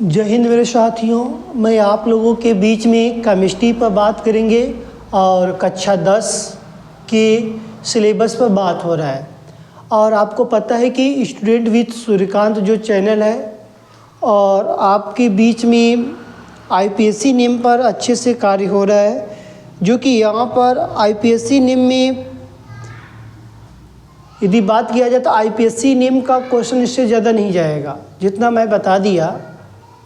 जय हिंद मेरे साथियों, मैं आप लोगों के बीच में केमिस्ट्री पर बात करेंगे और कक्षा 10 के सिलेबस पर बात हो रहा है। और आपको पता है कि स्टूडेंट विद सूर्यकांत जो चैनल है और आपके बीच में आईपीएससी नेम पर अच्छे से कार्य हो रहा है, जो कि यहाँ पर आईपीएससी नेम में यदि बात किया जाए तो आईपीएससी नेम का क्वेश्चन इससे ज़्यादा नहीं जाएगा जितना मैं बता दिया।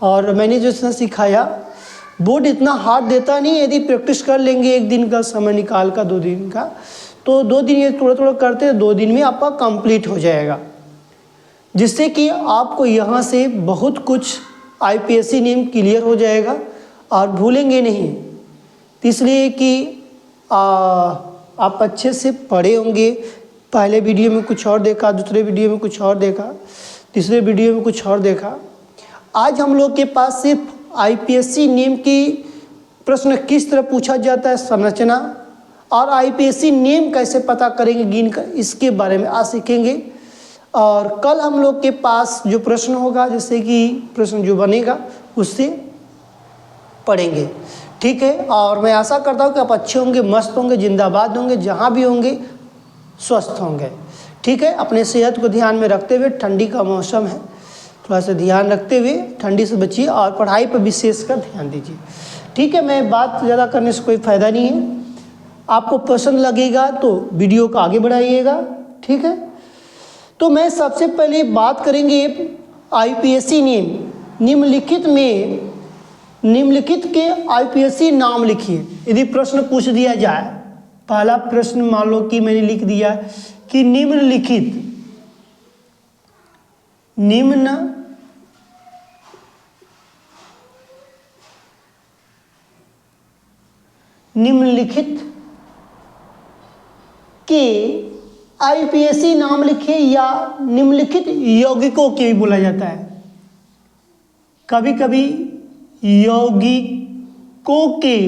और मैंने जो इतना सिखाया, बोर्ड इतना हार्ड देता नहीं। यदि प्रैक्टिस कर लेंगे एक दिन का समय निकाल का, 2 दिन का, तो 2 दिन ये थोड़ा थोड़ा करते 2 दिन में आपका कंप्लीट हो जाएगा, जिससे कि आपको यहाँ से बहुत कुछ आईपीएससी नेम क्लियर हो जाएगा और भूलेंगे नहीं। तो इसलिए कि आप अच्छे से पढ़े होंगे। पहले वीडियो में कुछ और देखा, दूसरे वीडियो में कुछ और देखा, तीसरे वीडियो में कुछ और देखा। आज हम लोग के पास सिर्फ आईपीएससी नेम की प्रश्न किस तरह पूछा जाता है, संरचना, और आईपीएससी नेम कैसे पता करेंगे गिन कर, इसके बारे में आज सीखेंगे। और कल हम लोग के पास जो प्रश्न होगा, जैसे कि प्रश्न जो बनेगा उससे पढ़ेंगे, ठीक है। और मैं आशा करता हूँ कि आप अच्छे होंगे, मस्त होंगे, जिंदाबाद होंगे, जहाँ भी होंगे स्वस्थ होंगे, ठीक है। अपने सेहत को ध्यान में रखते हुए, ठंडी का मौसम है, थोड़ा सा ध्यान रखते हुए ठंडी से बचिए और पढ़ाई पर विशेषकर ध्यान दीजिए, ठीक है। मैं बात ज़्यादा करने से कोई फ़ायदा नहीं है। आपको पसंद लगेगा तो वीडियो को आगे बढ़ाइएगा, ठीक है। तो मैं सबसे पहले बात करेंगे आईपीएससी नेम। निम्नलिखित के आईपीएससी नाम लिखिए। यदि प्रश्न पूछ दिया जाए, पहला प्रश्न मान लो कि मैंने लिख दिया कि निम्नलिखित के आईपीएससी नाम लिखे, या निम्नलिखित यौगिकों के भी बोला जाता है। कभी कभी यौगिकों के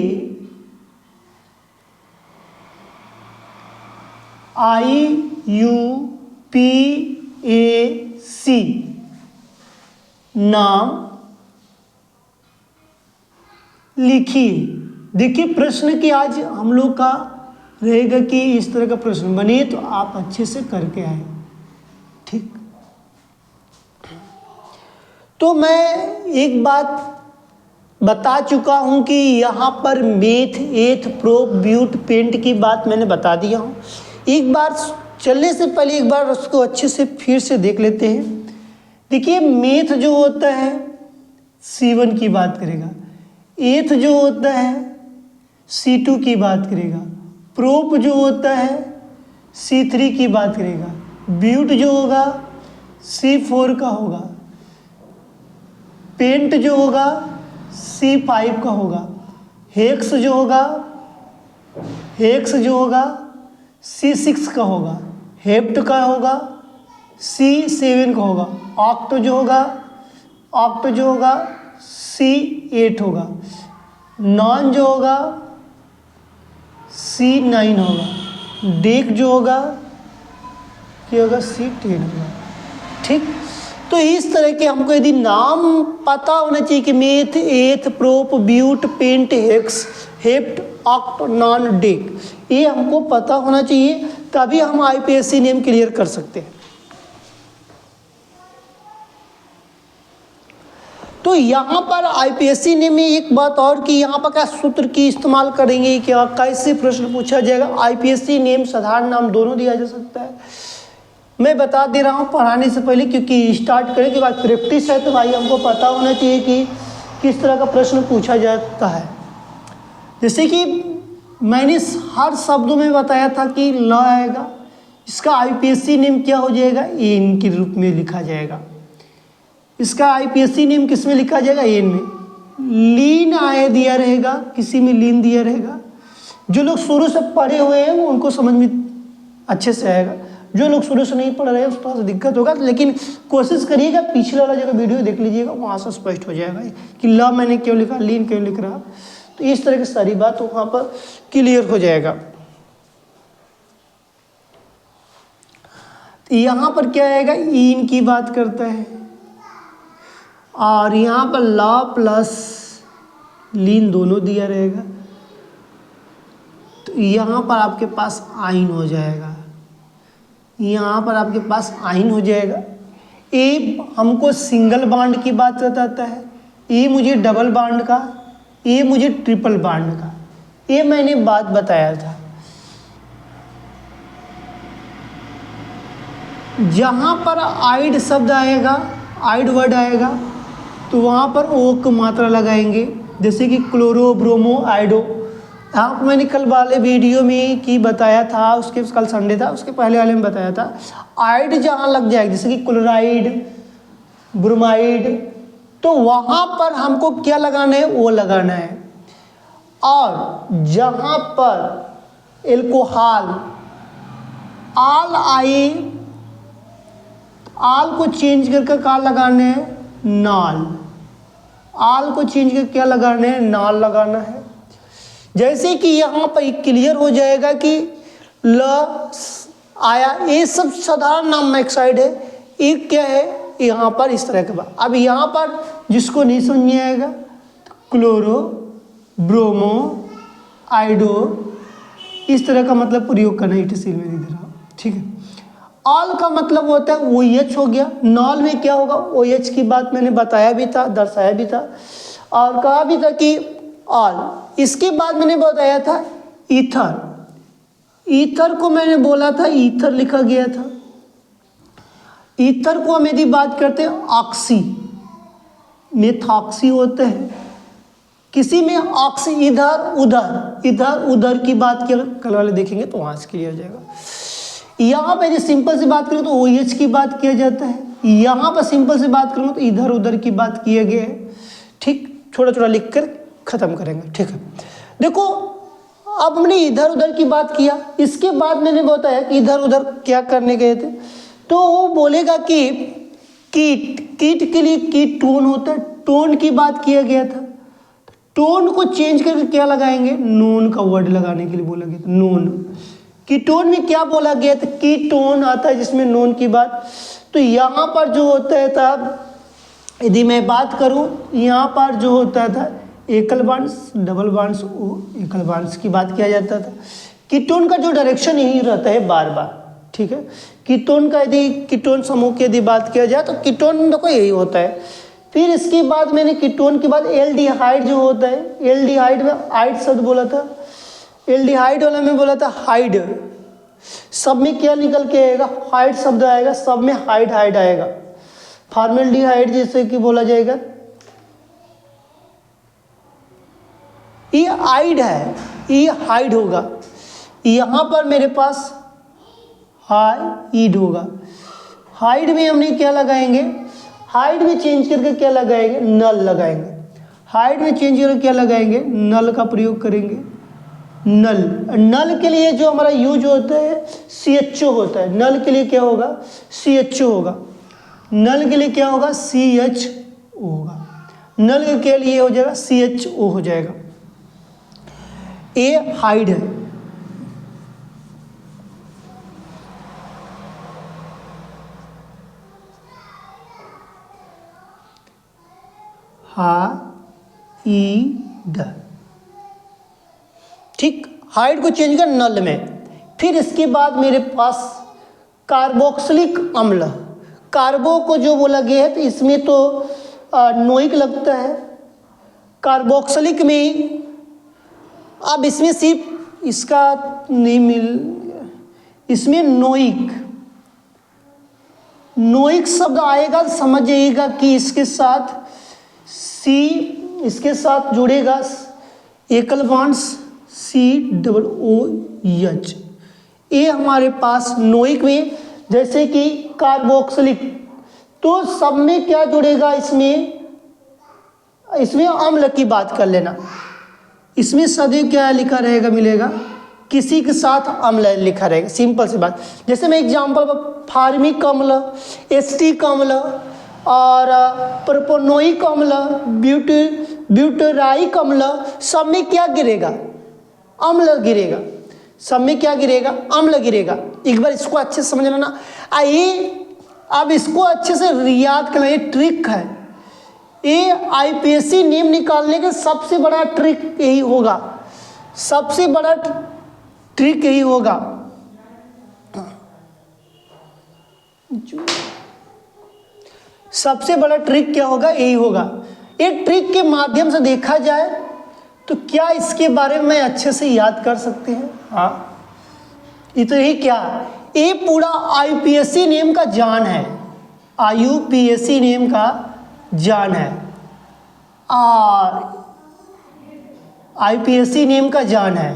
आईयूपीएसी नाम लिखिए। देखिए प्रश्न की आज हम लोग का रहेगा कि इस तरह का प्रश्न बने तो आप अच्छे से करके आए, ठीक। तो मैं एक बात बता चुका हूं कि यहाँ पर meth, eth, prop, but, paint की बात मैंने बता दिया हूँ। एक बार चलने से पहले एक बार उसको अच्छे से फिर से देख लेते हैं। देखिए मेथ जो होता है C1 की बात करेगा, एथ जो होता है C2 की बात करेगा, प्रोप जो होता है C3 की बात करेगा, ब्यूट जो होगा C4 का होगा, पेंट जो होगा C5 का होगा, हेक्स जो होगा C6 का होगा, हेप्ट का होगा C7 का होगा, ऑक्ट जो होगा C8 होगा, नॉन जो होगा C9 होगा, डेक जो होगा क्या होगा C10 होगा, ठीक। तो इस तरह के हमको यदि नाम पता होना चाहिए कि meth, eth, prop, but, pent, hex, hept, oct, non, dec, ये हमको पता होना चाहिए, तभी हम आईपीएससी नेम क्लियर कर सकते हैं। तो यहाँ पर आईपीएससी नेम में एक बात और कि यहाँ पर क्या सूत्र की इस्तेमाल करेंगे, क्या कैसे प्रश्न पूछा जाएगा। आईपीएससी नेम साधारण नाम दोनों दिया जा सकता है। मैं बता दे रहा हूँ पढ़ाने से पहले, क्योंकि स्टार्ट करने के बाद प्रैक्टिस है, तो भाई हमको पता होना चाहिए कि किस तरह का प्रश्न पूछा जाता है। जैसे कि मैंने हर शब्दों में बताया था कि ल आएगा, इसका आईपीएससी नेम क्या हो जाएगा, एन के रूप में लिखा जाएगा। इसका आईपीएससी नेम किस में लिखा जाएगा, एन में। लीन आए दिया रहेगा, किसी में लीन दिया रहेगा। जो लोग शुरू से पढ़े हुए हैं उनको समझ में अच्छे से आएगा, जो लोग शुरू से नहीं पढ़ रहे हैं उस थोड़ा सा दिक्कत होगा। लेकिन कोशिश करिएगा पिछले वाला जगह वीडियो देख लीजिएगा, वहाँ से स्पष्ट हो जाएगा कि ल मैंने क्यों लिखा, लीन क्यों लिख रहा। तो इस तरह की सारी बात वहाँ पर क्लियर हो जाएगा। तो यहाँ पर क्या आएगा, ईन की बात करता है। और यहाँ पर ला प्लस लीन दोनों दिया रहेगा, तो यहाँ पर आपके पास आइन हो जाएगा, यहाँ पर आपके पास आइन हो जाएगा। ए हमको सिंगल बॉन्ड की बात बताता है, ए मुझे डबल बॉन्ड का, ए मुझे ट्रिपल बॉन्ड का, ये मैंने बात बताया था। जहाँ पर आइड शब्द आएगा, आइड वर्ड आएगा, तो वहाँ पर ओ की मात्रा लगाएंगे, जैसे कि क्लोरो, ब्रोमो, आइडो। आप मैंने कल वाले वीडियो में की बताया था, उसके कल संडे था, उसके पहले वाले में बताया था, आइड जहाँ लग जाएगी जैसे कि क्लोराइड, ब्रोमाइड, तो वहाँ पर हमको क्या लगाना है, वो लगाना है। और जहाँ पर एल्कोहल, आल आए, आल को चेंज करके क्या लगाना है, नाल, आल को चेंज करके क्या लगाना है, नाल लगाना है। जैसे कि यहाँ पर क्लियर हो जाएगा कि ल आया, ये सब साधारण नाम मैक्साइड है, एक क्या है यहाँ पर इस तरह के बाद। अब यहाँ पर जिसको नहीं समझ में आएगा तो क्लोरो, ब्रोमो, आइडो, इस तरह का मतलब प्रयोग करना, इटसील में नहीं दे रहा, ठीक है। ऑल का मतलब होता है OH हो गया, नॉल में क्या होगा, OH की बात मैंने बताया भी था, दर्शाया भी था, और कहा भी था कि ऑल। इसके बाद मैंने बताया था ईथर, ईथर को मैंने बोला था, ईथर लिखा गया था। ईथर को हम यदि बात करते हैं ऑक्सी, मेथॉक्सी होते हैं, किसी में ऑक्सी, इधर उधर, इधर उधर की बात किया, कल वाले देखेंगे तो वहाँ से क्लियर हो जाएगा। यहाँ पर यदि सिंपल से बात करें तो OH की बात किया जाता है, यहाँ पर सिंपल से बात करूँ तो इधर उधर की बात किया गया है, ठीक। छोटा छोटा लिख कर ख़त्म करेंगे, ठीक है। देखो अब हमने इधर उधर की बात किया, इसके बाद मैंने बताया कि इधर उधर क्या करने गए थे, तो वो बोलेगा कि कीट, कीट के लिए कीट टोन होता है, टोन की बात किया गया था। टोन को चेंज करके क्या लगाएंगे, नोन का वर्ड लगाने के लिए बोला गया था, नोन। कीटोन में क्या बोला गया था, कीटोन आता है जिसमें नोन की बात। तो यहाँ पर जो होता है था, यदि मैं बात करूँ, यहाँ पर जो होता था एकल बांड्स, डबल बांड्स, एकल बांड्स की बात किया जाता था। कीटोन का जो डायरेक्शन यही रहता है बार बार, ठीक है। कीटोन का यदि कीटोन समूह की यदि बात किया जाए तो कीटोन देखो यही होता है। फिर इसके बाद मैंने कीटोन के बाद एल्डिहाइड जो होता है, एल्डिहाइड में आइड शब्द बोला था, एल्डिहाइड वाला में बोला था हाइड, सब में क्या निकल के आएगा, हाइड शब्द आएगा, सब में हाइड हाइड आएगा। फॉर्मेल्डिहाइड जैसे कि बोला जाएगा, ये आइड है, ये हाइड होगा, यहाँ पर मेरे पास हाइड होगा। हाइड में हमने क्या लगाएंगे, हाइड में चेंज करके क्या लगाएंगे, नल लगाएंगे। हाइड में चेंज करके क्या लगाएंगे, नल का प्रयोग करेंगे। नल, नल के लिए जो हमारा यूज होता है CHO होता है, नल के लिए क्या होगा, CHO होगा। नल के लिए क्या होगा, CHO होगा। नल के लिए हो जाएगा CHO हो जाएगा। ये हाइड है। हाइड, ठीक। हाइड को चेंज कर नल में। फिर इसके बाद मेरे पास कार्बोक्सिलिक अम्ल, कार्बो को जो बोला गया है तो इसमें तो नोइक लगता है। कार्बोक्सिलिक में अब इसमें सिर्फ इसका नहीं मिल, इसमें नोइक, नोइक शब्द आएगा, समझ जाइएगा कि इसके साथ C, इसके साथ जुड़ेगा एकल बॉन्ड्स COOH। ये हमारे पास नोइक में, जैसे कि कार्बोक्सिलिक, तो सब में क्या जुड़ेगा, इसमें अम्ल की बात कर लेना। इसमें सदैव क्या लिखा रहेगा, मिलेगा किसी के साथ अम्ल लिखा रहेगा, सिंपल सी बात। जैसे मैं एग्जांपल, फार्मिक अम्ल, एस्टिक अम्ल और प्रोपोनोइक अम्ल, ब्यूटेराइक अम्ल, सब में क्या गिरेगा, अम्ल गिरेगा। सब में क्या गिरेगा, अम्ल गिरेगा। एक बार इसको अच्छे से समझ लेना। आइए अब इसको अच्छे से याद करना, ये ट्रिक है। ये आईपीएससी नेम निकालने का सबसे बड़ा ट्रिक यही होगा, सबसे बड़ा ट्रिक यही होगा। सबसे बड़ा ट्रिक क्या होगा, यही होगा। एक ट्रिक के माध्यम से देखा जाए तो क्या इसके बारे में अच्छे से याद कर सकते हैं? हाँ, इतना ही क्या, ये पूरा आईपीएससी नेम का जान है, आईयूपीएससी नेम का जान है, और आईपीएससी नेम का जान है।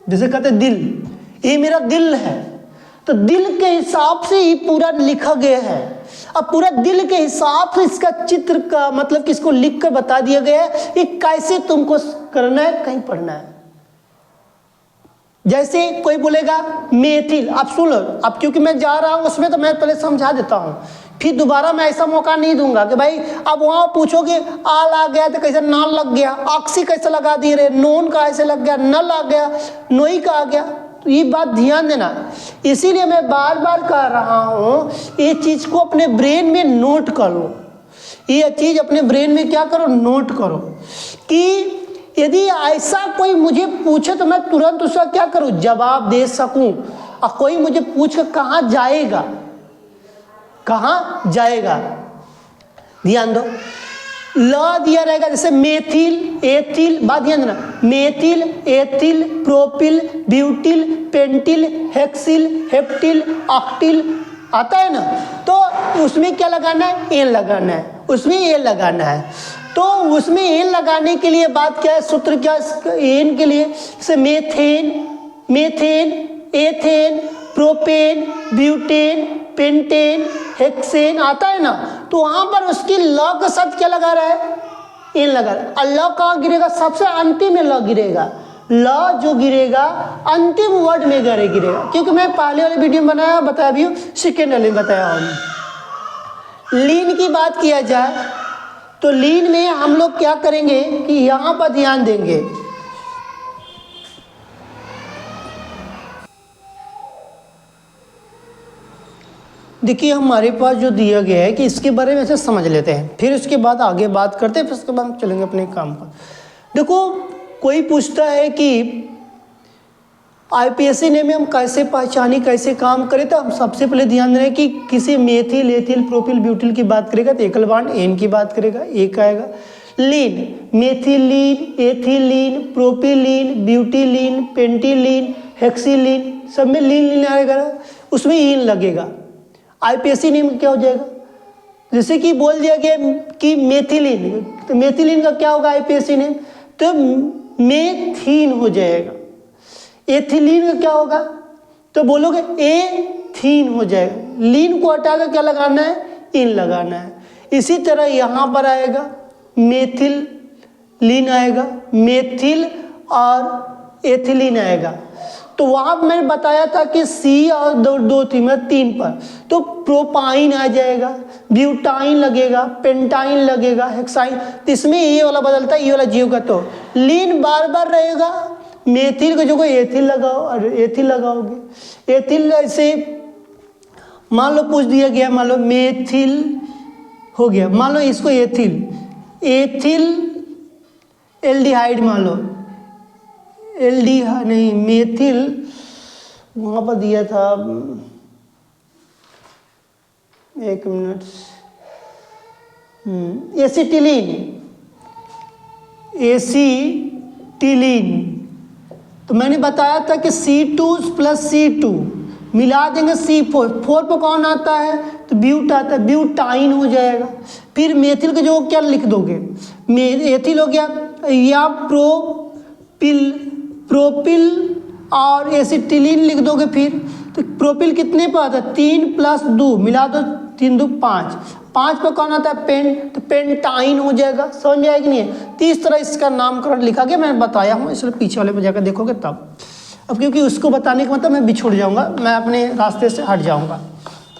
जैसे कहते दिल, ये मेरा दिल है, तो दिल के हिसाब से ही पूरा लिखा गया है। अब पूरा दिल के हिसाब से इसका चित्र का मतलब कि इसको लिख कर बता दिया गया है कि कैसे तुमको करना है, कहीं पढ़ना है। जैसे कोई बोलेगा मेथिल, आप सुन लो, अब क्योंकि मैं जा रहा हूं उसमें तो मैं पहले समझा देता हूं, फिर दोबारा मैं ऐसा मौका नहीं दूंगा कि भाई अब वहां पूछोगे आल आ गया तो कैसे नाल लग गया, ऑक्सी कैसे लगा दिए रे, नोन का ऐसे लग गया, नल आ गया, नोई का आ गया। तो ये बात ध्यान देना, इसीलिए मैं बार बार कह रहा हूं, ये चीज को अपने ब्रेन में नोट करो, ये चीज अपने ब्रेन में क्या करो, नोट करो, कि यदि ऐसा कोई मुझे पूछे तो मैं तुरंत उसका क्या करूं, जवाब दे सकूं। और कोई मुझे पूछ कर कहाँ जाएगा, कहाँ जाएगा, ध्यान दो, ल दिया रहेगा, जैसे मेथिल, एथिल, बात ध्यान देना, methyl, ethyl, propyl, butyl, pentyl, hexyl, heptyl, octyl, आता है ना, तो उसमें क्या लगाना है, एन लगाना है, उसमें एन लगाना है। तो उसमें एन लगाने के लिए बात क्या है, सूत्र क्या है एन के लिए, जैसे methane, methane, ethane, propane, butane, pentane, hexane, आता है ना, तो वहां पर उसकी ल का साथ क्या लगा रहा है, एन लगा रहा है। और ल कहाँ गिरेगा, सबसे अंतिम में ल गिरेगा, ल जो गिरेगा अंतिम वर्ड में गिरेगा, क्योंकि मैं पहले वाले वीडियो में बनाया बताया भी हूँ, सेकेंड वाले में बताया हूँ। लीन की बात किया जाए तो लीन में हम लोग क्या करेंगे कि यहां पर ध्यान देंगे, देखिए हमारे पास जो दिया गया है कि इसके बारे में ऐसे समझ लेते हैं, फिर उसके बाद आगे बात करते हैं, फिर उसके बाद हम चलेंगे अपने काम पर। देखो कोई पूछता है कि आईपीएससी नेम में हम कैसे पहचाने, कैसे काम करें, तो हम सबसे पहले ध्यान दें कि किसी मेथिल, एथिल, प्रोपिल, ब्यूटिल की बात करेगा तो एकल बांड एन की बात करेगा, एक आएगा। लीन, मेथिलीन, एथिलीन, प्रोपिलीन, ब्यूटिलीन, पेंटिलीन, हेक्सिलीन, सब में लीन लीन आएगा, उसमें ईन लगेगा। आईपीएससी नेम क्या हो जाएगा, जैसे कि बोल दिया गया कि मेथिलीन, तो मेथिलीन का क्या होगा आईपीएससी नेम, तो मेथीन हो जाएगा। एथिलीन का क्या होगा, तो बोलोगे एथीन हो जाएगा, लीन को हटाकर क्या लगाना है, इन लगाना है। इसी तरह यहाँ पर आएगा मेथिल लीन आएगा, मेथिल और एथिलीन आएगा। तो वहाँ मैंने बताया था कि सी और दो थी मैं 3 पर, तो प्रोपाइन आ जाएगा, ब्यूटाइन लगेगा, पेंटाइन लगेगा, हेक्साइन, तो इसमें ये वाला बदलता है, ये वाला जीव का, तो लीन बार बार रहेगा, मेथिल को जो कोई एथिल लगाओ और एथिल लगाओगे, एथिल ऐसे मान लो पूछ दिया गया, मान लो मेथिल हो गया, मान लो इसको एथिल, एथिल एल्डिहाइड मान लो, नहीं मेथिल वहाँ पर दिया था, एक मिनट, एसिटिलीन, एसिटिलीन, तो मैंने बताया था कि C2 + C2 मिला देंगे C4, 4 पर कौन आता है, तो ब्यूट आता है, ब्यूटाइन हो जाएगा। फिर मेथिल के जो क्या लिख दोगे, एथिल हो गया, या प्रोपिल और एसिटिलीन लिख दोगे। फिर तो प्रोपिल कितने पर आता है, 3 + 2 मिला दो, 3 2 5, 5 पर कौन आता है, पेन, तो पेंटाइन हो जाएगा। समझ में आएगी नहीं है, तो इस तरह इसका नामकरण लिखा गया, मैं बताया हूँ, इसलिए पीछे वाले में जाकर देखोगे तब। अब क्योंकि उसको बताने का मतलब मैं बिछुड़ जाऊँगा, मैं अपने रास्ते से हट जाऊँगा,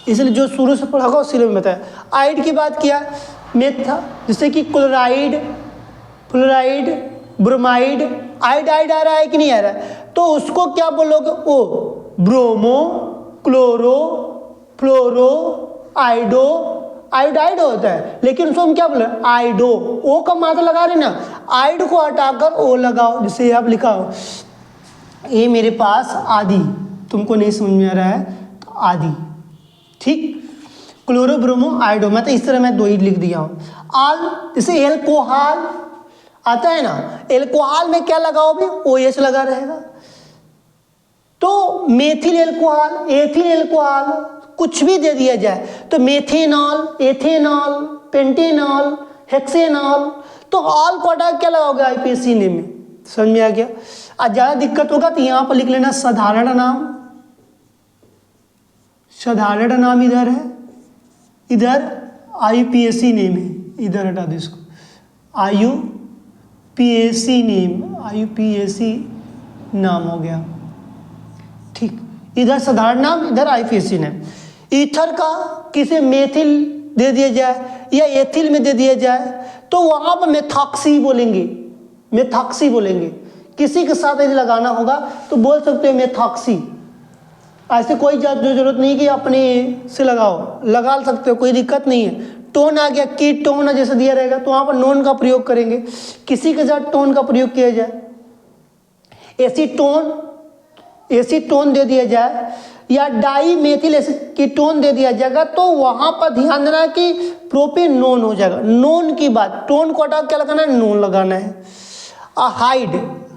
इसलिए जो शुरू से पढ़ा होगा उसी में बताया। आइड की बात किया, मेथ था, जैसे कि क्लोराइड, फ्लोराइड, ब्रोमाइड, आइड आ रहा है कि नहीं आ रहा है, तो उसको क्या बोलोगे, ओ, ब्रोमो, क्लोरो, फ्लोरो, आइडो, आयोडाइड होता है, लेकिन उसको हम क्या बोले, आइडो, ओ का मात्रा लगा रहे ना, आइड को हटाकर ओ लगाओ, जैसे आप लिखा हो ये मेरे पास आदि, तुमको नहीं समझ में आ रहा है तो आदि, ठीक। क्लोरोब्रोमो आइडो, मैं तो इस तरह मैं 2 ही लिख दिया हूँ। आल, जैसे एल्कोहल आता है ना, एल्कोहल में क्या लगाओगे, OH लगा रहेगा। तो मेथिल एल्कोहल, एथिल एल्कोहल, कुछ भी दे दिया जाए तो मेथेनॉल, एथेनॉल, पेंटेनॉल, हेक्सेनॉल, तो ऑल को हटा क्या लगाओगे IPSC नेम में, समझ में आ गया। और ज़्यादा दिक्कत होगा तो यहाँ पर लिख लेना साधारण नाम, साधारण नाम इधर है, इधर IPSC नेम है, इधर हटा दो इसको, IUPAC नेम, IUPAC नाम हो गया, ठीक। इधर साधारण नाम, इधर IPSC नेम। ईथर का किसे मेथिल दे दिया जाए या एथिल में दे दिया जाए तो वहाँ पर मेथॉक्सी बोलेंगे, मेथॉक्सी बोलेंगे। किसी के साथ यदि लगाना होगा तो बोल सकते हो मेथॉक्सी, ऐसे कोई जरूरत नहीं कि अपने से लगाओ, लगा सकते हो, कोई दिक्कत नहीं है। टोन आ गया, कीटोन जैसे दिया रहेगा तो वहाँ पर नोन का प्रयोग करेंगे, किसी के साथ टोन का प्रयोग किया जाए। एसीटोन, एसीटोन दे दिया जाए या डाई मेथिल कीटोन दे दिया जाएगा तो वहाँ पर ध्यान देना कि प्रोपेनोन हो जाएगा। नोन की बात, टोन को हटा क्या लगाना है, नोन लगाना है। हाइड,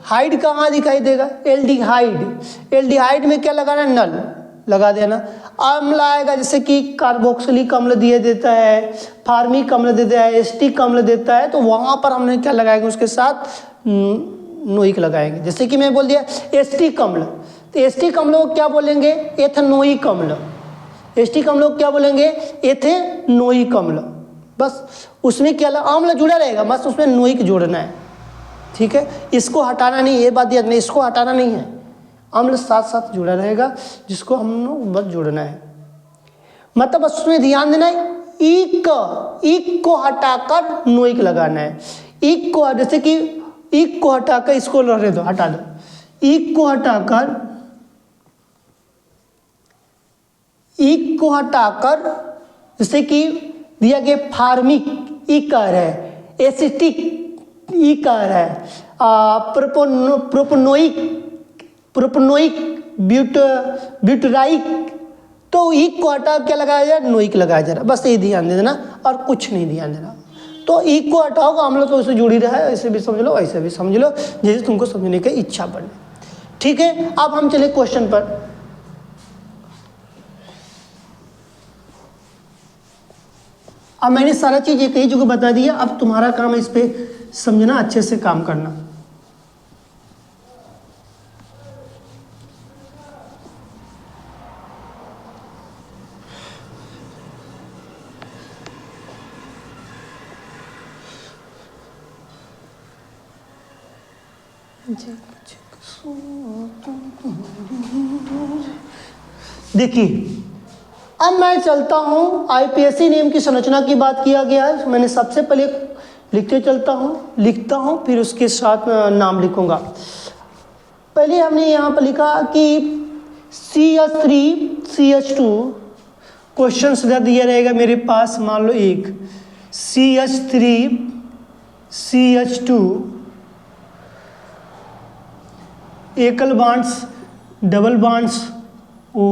हाइड कहाँ दिखाई देगा, एल्डिहाइड, एल्डिहाइड में क्या लगाना है, नल लगा देना। अम्ल आएगा जैसे कि कार्बोक्सिलिक अम्ल दिया देता है, फार्मिक अम्ल देता है, एस्टिक अम्ल देता है, तो वहाँ पर हमने क्या लगाएंगे, उसके साथ नोइक लगाएंगे। जैसे कि मैं बोल दिया एस्टिक अम्ल, तो एस्टिक अम्ल को क्या बोलेंगे, एथेनोइक अम्ल, एस्टिक अम्ल को क्या बोलेंगे, एथेनोइक अम्ल। बस उसमें क्या अम्ल जुड़ा रहेगा, बस उसमें नोइक जोड़ना है, ठीक है। इसको हटाना नहीं, ये बात याद नहीं, इसको हटाना नहीं है, अम्ल साथ साथ जुड़ा रहेगा, जिसको हम लोग बस जोड़ना है। मतलब उसमें ध्यान देना है, इक को हटाकर नोइक लगाना है। इक को, जैसे कि इक को हटाकर, इसको रहने दो, हटा दो, इक को हटाकर, इक को हटाकर, जैसे कि दिया गया फार्मिक इकार है, एसिटिक इकार है, प्रोपनोइक, प्रोपनोइक, ब्यूटराइक, तो इक को हटा क्या लगाया जाए, नोइक लगाया जा रहा, बस ये ध्यान दे देना और कुछ नहीं ध्यान देना। तो इक को हटाओगे, अम्ल तो उससे जुड़ी रहा है, ऐसे भी समझ लो, ऐसे भी समझ लो, जैसे तुमको समझने की इच्छा बने, ठीक है। अब हम चले क्वेश्चन पर। अब मैंने सारा चीज एक ही जगह बता दिया, अब तुम्हारा काम है इस पे समझना, अच्छे से काम करना। देखिए अब मैं चलता हूँ, IPSC नेम की संरचना की बात किया गया है, मैंने सबसे पहले लिखते चलता हूँ, लिखता हूँ, फिर उसके साथ नाम लिखूंगा। पहले हमने यहाँ पर लिखा कि CH3 CH2, क्वेश्चन सीधा दिया रहेगा मेरे पास, मान लो एक CH3 CH2, एकल बॉन्ड्स, डबल बॉन्ड्स O,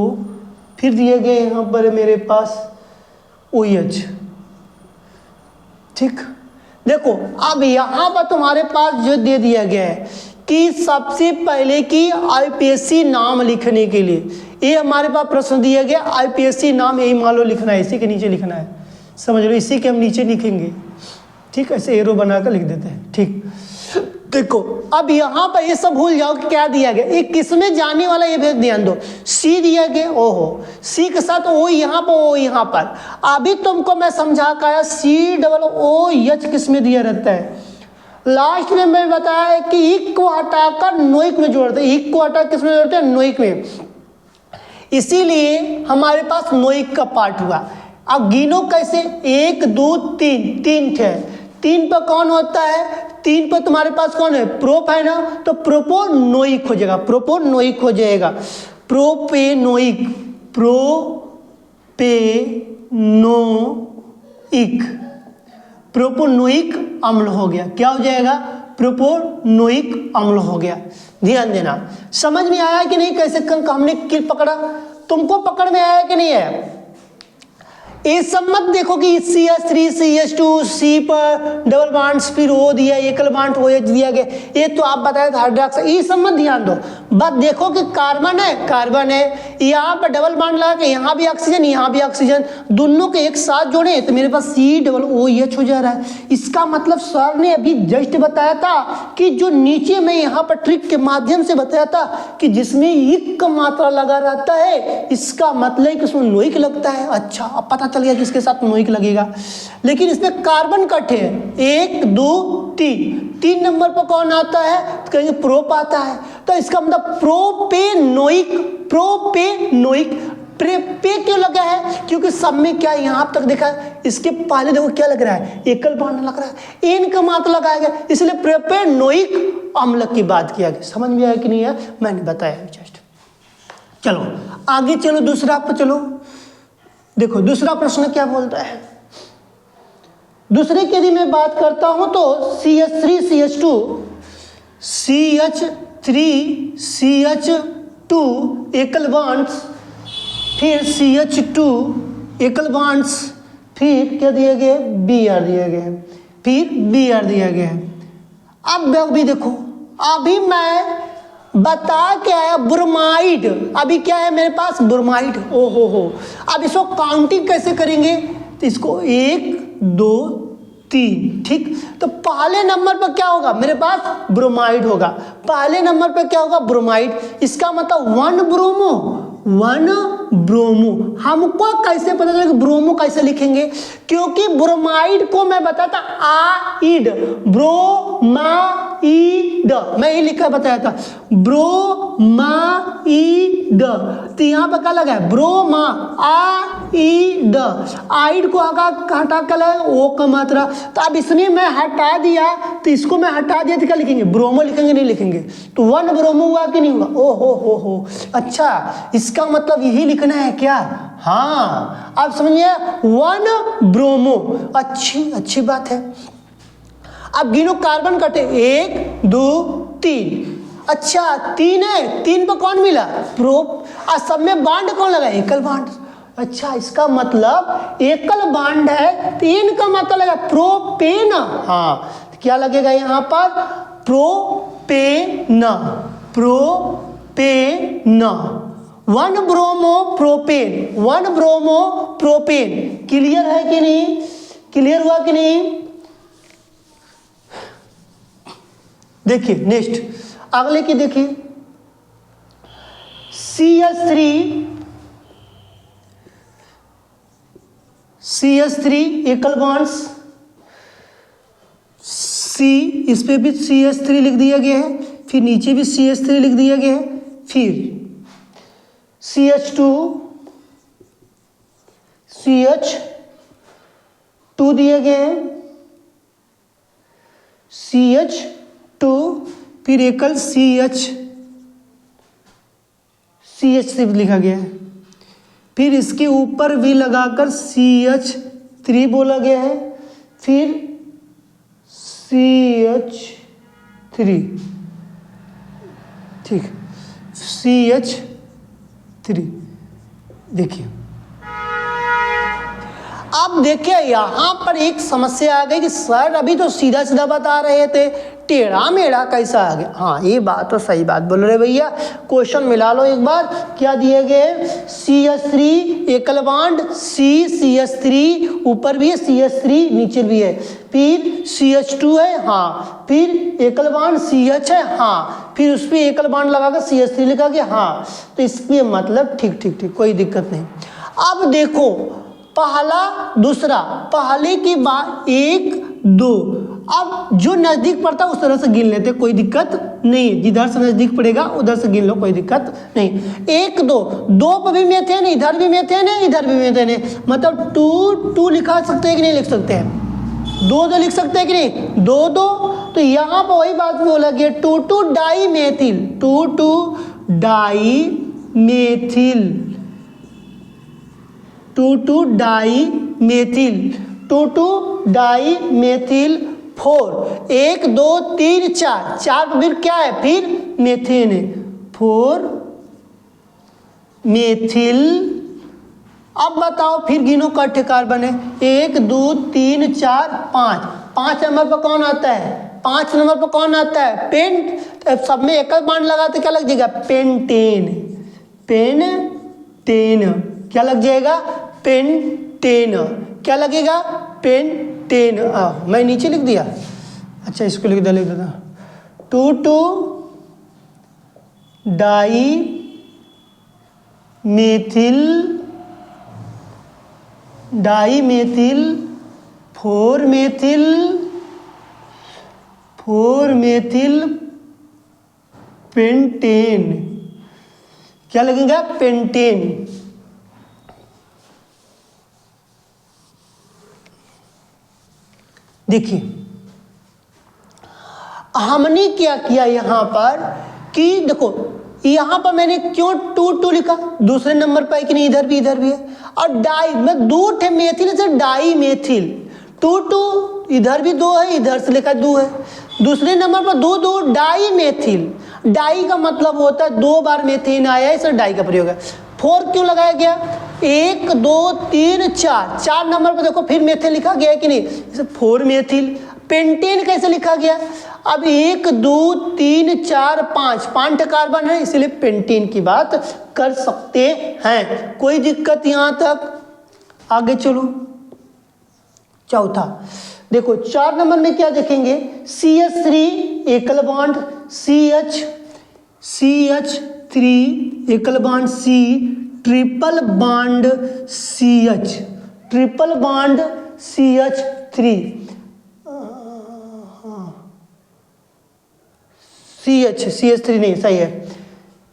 फिर दिए गए यहाँ पर मेरे पास OH, ठीक। देखो अब यहाँ पर तुम्हारे पास जो दे दिया गया है कि सबसे पहले की IPSC नाम लिखने के लिए, ये हमारे पास प्रश्न दिया गया, IPSC नाम यही मान लो लिखना है, इसी के नीचे लिखना है, समझ लो, इसी के हम नीचे लिखेंगे, ठीक, ऐसे एरो बनाकर लिख देते हैं, ठीक। देखो अब यहाँ पर ये सब भूल जाओ कि क्या दिया गया, ये किसमें जाने वाला, ये ध्यान दो, C दिया गया, ओहो, C के साथ O यहाँ पर, O यहाँ पर। अभी तुमको मैं समझा का COOH किसमें दिया रहता है, लास्ट में मैं बताया कि इक को हटाकर नोइक में जोड़ते हैं, इक को हटा किसमें जोड़ते हैं, नोइक में, इसीलिए हमारे पास नोइक का पार्ट हुआ। अब गिनो कैसे, 1 2 3, 3 थे, 3 पर कौन होता है, 3 पर तुम्हारे पास कौन है, प्रोप है ना, तो प्रोपोनोइक हो जाएगा, प्रोपोनोइक हो जाएगा, प्रोपेनोइक, प्रोपोनोइक, प्रोपोनोइक अम्ल हो गया। क्या हो जाएगा? प्रोपोनोइक अम्ल हो गया। ध्यान देना, समझ में आया कि नहीं कैसे हमने किल पकड़ा? तुमको पकड़ में आया कि नहीं आया? ये सब मत देखो कि CH3 CH2 C पर डबल बॉन्ड्स फिर O दिया, एकल बॉन्ड OH दिया गया, ये तो आप बताए हाइड्रोक्साइड, ये सब मत ध्यान दो। बस देखो कि कार्बन है, कार्बन है, यहाँ पर डबल बॉन्ड लगा के यहाँ भी ऑक्सीजन, यहाँ भी ऑक्सीजन, दोनों के एक साथ जोड़े तो मेरे पास COOH हो जा रहा है। इसका मतलब सर ने अभी जस्ट बताया था कि जो नीचे मैं यहाँ पर ट्रिक के माध्यम से बताया था कि जिसमें इक का मात्रा लगा रहता है, इसका मतलब है कि उसमें नोइक लगता है। अच्छा, अब पता चल गया किसके साथ नोइक लगेगा। लेकिन इसमें कार्बन कट है 1 2 3 नंबर पर कौन आता है? तो कहेंगे प्रोप आता है। तो इसका मतलब प्रोपेनोइक, प्रोपेनोइक। पे क्यों लगा है? क्योंकि सब में क्या यहाँ तक देखा है, इसके पहले देखो क्या लग रहा है, एकल बॉन्ड लग रहा है, एन का मात्रा लगाया गया, इसलिए प्रोपेनोइक अम्ल की बात किया गया। समझ में आया कि नहीं है? मैंने बताया जस्ट। चलो आगे चलो, दूसरा पर चलो। देखो दूसरा प्रश्न क्या बोलता है। दूसरे की यदि मैं बात करता हूं तो CH3 CH2 CH3 CH2 एकल बॉन्ड्स, फिर CH2 एकल बॉन्ड्स, फिर क्या दिए गए? Br दिए गए, फिर Br दिया गया। अब भी देखो, अभी मैं बता क्या है? ब्रोमाइड। अभी क्या है मेरे पास? ब्रोमाइड। ओ हो। अब इसको काउंटिंग कैसे करेंगे? तो इसको 1 2 3, ठीक। तो पहले नंबर पर क्या होगा? मेरे पास ब्रोमाइड होगा। पहले नंबर पर क्या होगा? ब्रोमाइड। इसका मतलब 1 ब्रोमो, 1 ब्रोमो। हमको कैसे पता चलेगा ब्रोमो कैसे लिखेंगे? क्योंकि ब्रोमाइड को मैं बताता आइड, ब्रोमाइड, मैं ही लिखा बताया था ब्रोमाइड। तो यहाँ पर क्या लगा है? ब्रोमा, आइड, आइड को हटा कर लगा ओ का मात्रा। तो अब इसमें मैं हटा दिया, तो इसको मैं हटा दिया तो क्या लिखेंगे? ब्रोमो लिखेंगे, नहीं लिखेंगे। तो 1 ब्रोमो हुआ कि नहीं हुआ? ओ हो। अच्छा, इसका मतलब यही लिखना है क्या? हाँ, आप समझिए 1 ब्रोमो। अच्छी बात है। अब गिनो कार्बन कटे 1 2 3। अच्छा 3 है, 3 पर कौन मिला? प्रोप। और सब में बॉन्ड कौन लगा? एकल बॉन्ड। अच्छा, इसका मतलब एकल बॉन्ड है, 3 का मतलब लगा प्रोपेन। हाँ, तो क्या लगेगा यहाँ पर? Propane, propane. 1 bromo propane, 1 bromo propane. Clear है कि नहीं? क्लियर हुआ कि नहीं? देखिए नेक्स्ट, अगले की देखिए। CH3 एकल बॉन्ड्स, C, इस पे भी CH3 लिख दिया गया है, फिर नीचे भी CH3 लिख दिया गया है, फिर CH2 दिए गए हैं, CH2, फिर एकल CH3 लिखा गया है, फिर इसके ऊपर भी लगाकर CH3 बोला गया है, फिर CH3, ठीक, CH3। देखिए अब देखिए यहाँ पर एक समस्या आ गई कि सर अभी तो सीधा सीधा बता रहे थे, टेढ़ा मेढ़ा कैसा आ गया? हाँ, ये बात तो सही बात बोल रहे भैया। क्वेश्चन मिला लो एक बार, क्या दिए गए? CH3 एकल बॉन्ड, CH3 ऊपर भी है, CH3 नीचे भी है, फिर CH2 है, हाँ, फिर एकल बॉन्ड CH है, हाँ, फिर उस पर एकल बॉन्ड लगाकर CH3 लिखा गया, हाँ। तो इसके मतलब ठीक, कोई दिक्कत नहीं। अब देखो पहला दूसरा, पहले की बात 1 2, अब जो नजदीक पड़ता है उस तरह से गिन लेते, कोई दिक्कत नहीं। जिधर से नजदीक पड़ेगा उधर से गिन लो, कोई दिक्कत नहीं। 1 2, 2 पर भी मेथेन, इधर भी मेथेन है, इधर भी मेथेन है, मतलब 2 लिखा सकते हैं कि नहीं लिख सकते हैं? 2 लिख सकते हैं कि नहीं? 2 तो यहाँ पर वही बात बोला गया 2 dimethyl, 2 dimethyl, 2 dimethyl, dimethyl 4, 1 2 3 4, 4 फिर क्या है, फिर मेथेन है, 4 मेथिल। अब बताओ फिर गिनो कट्ठे कार्बन है, 1 2 3 4 5, 5 नंबर पर कौन आता है, 5 नंबर पर कौन आता है, पेंट। अब सब में एक बांड लगाते क्या लग जाएगा, पेंटेन, पेंटेन, क्या लग जाएगा, पेंटेन, क्या लगेगा, पेंटेन। मैं नीचे लिख दिया, अच्छा इसको लिख देता, 2 डाई मेथिल 4 मेथिल पेंटेन, क्या लगेगा, पेंटेन। देखिए हमने क्या किया यहां पर कि देखो यहां पर मैंने क्यों 2 लिखा, दूसरे नंबर पर कि नहीं, इधर भी है, और डाई में 2 थे मेथिल से डाई मेथिल, 2 इधर भी 2 है, इधर से लिखा 2 है, दूसरे नंबर पर 2 डाई मेथिल, डाई का मतलब होता है 2 बार मेथेन आया है, इसलिए डाई का प्रयोग है। 4 क्यों लगाया गया, 1 2 3 4, 4 नंबर पर देखो फिर मेथिल लिखा गया है कि नहीं, इसे 4 मेथिल। पेंटेन कैसे लिखा गया, अब 1 2 3 4 5, 5 कार्बन है, इसलिए पेंटेन की बात कर सकते हैं, कोई दिक्कत यहां तक। आगे चलो, चौथा देखो 4 नंबर में क्या देखेंगे, CH3 एकल बॉन्ड CH3 एकल bond C, triple bond CH3 CH3 नहीं सही है,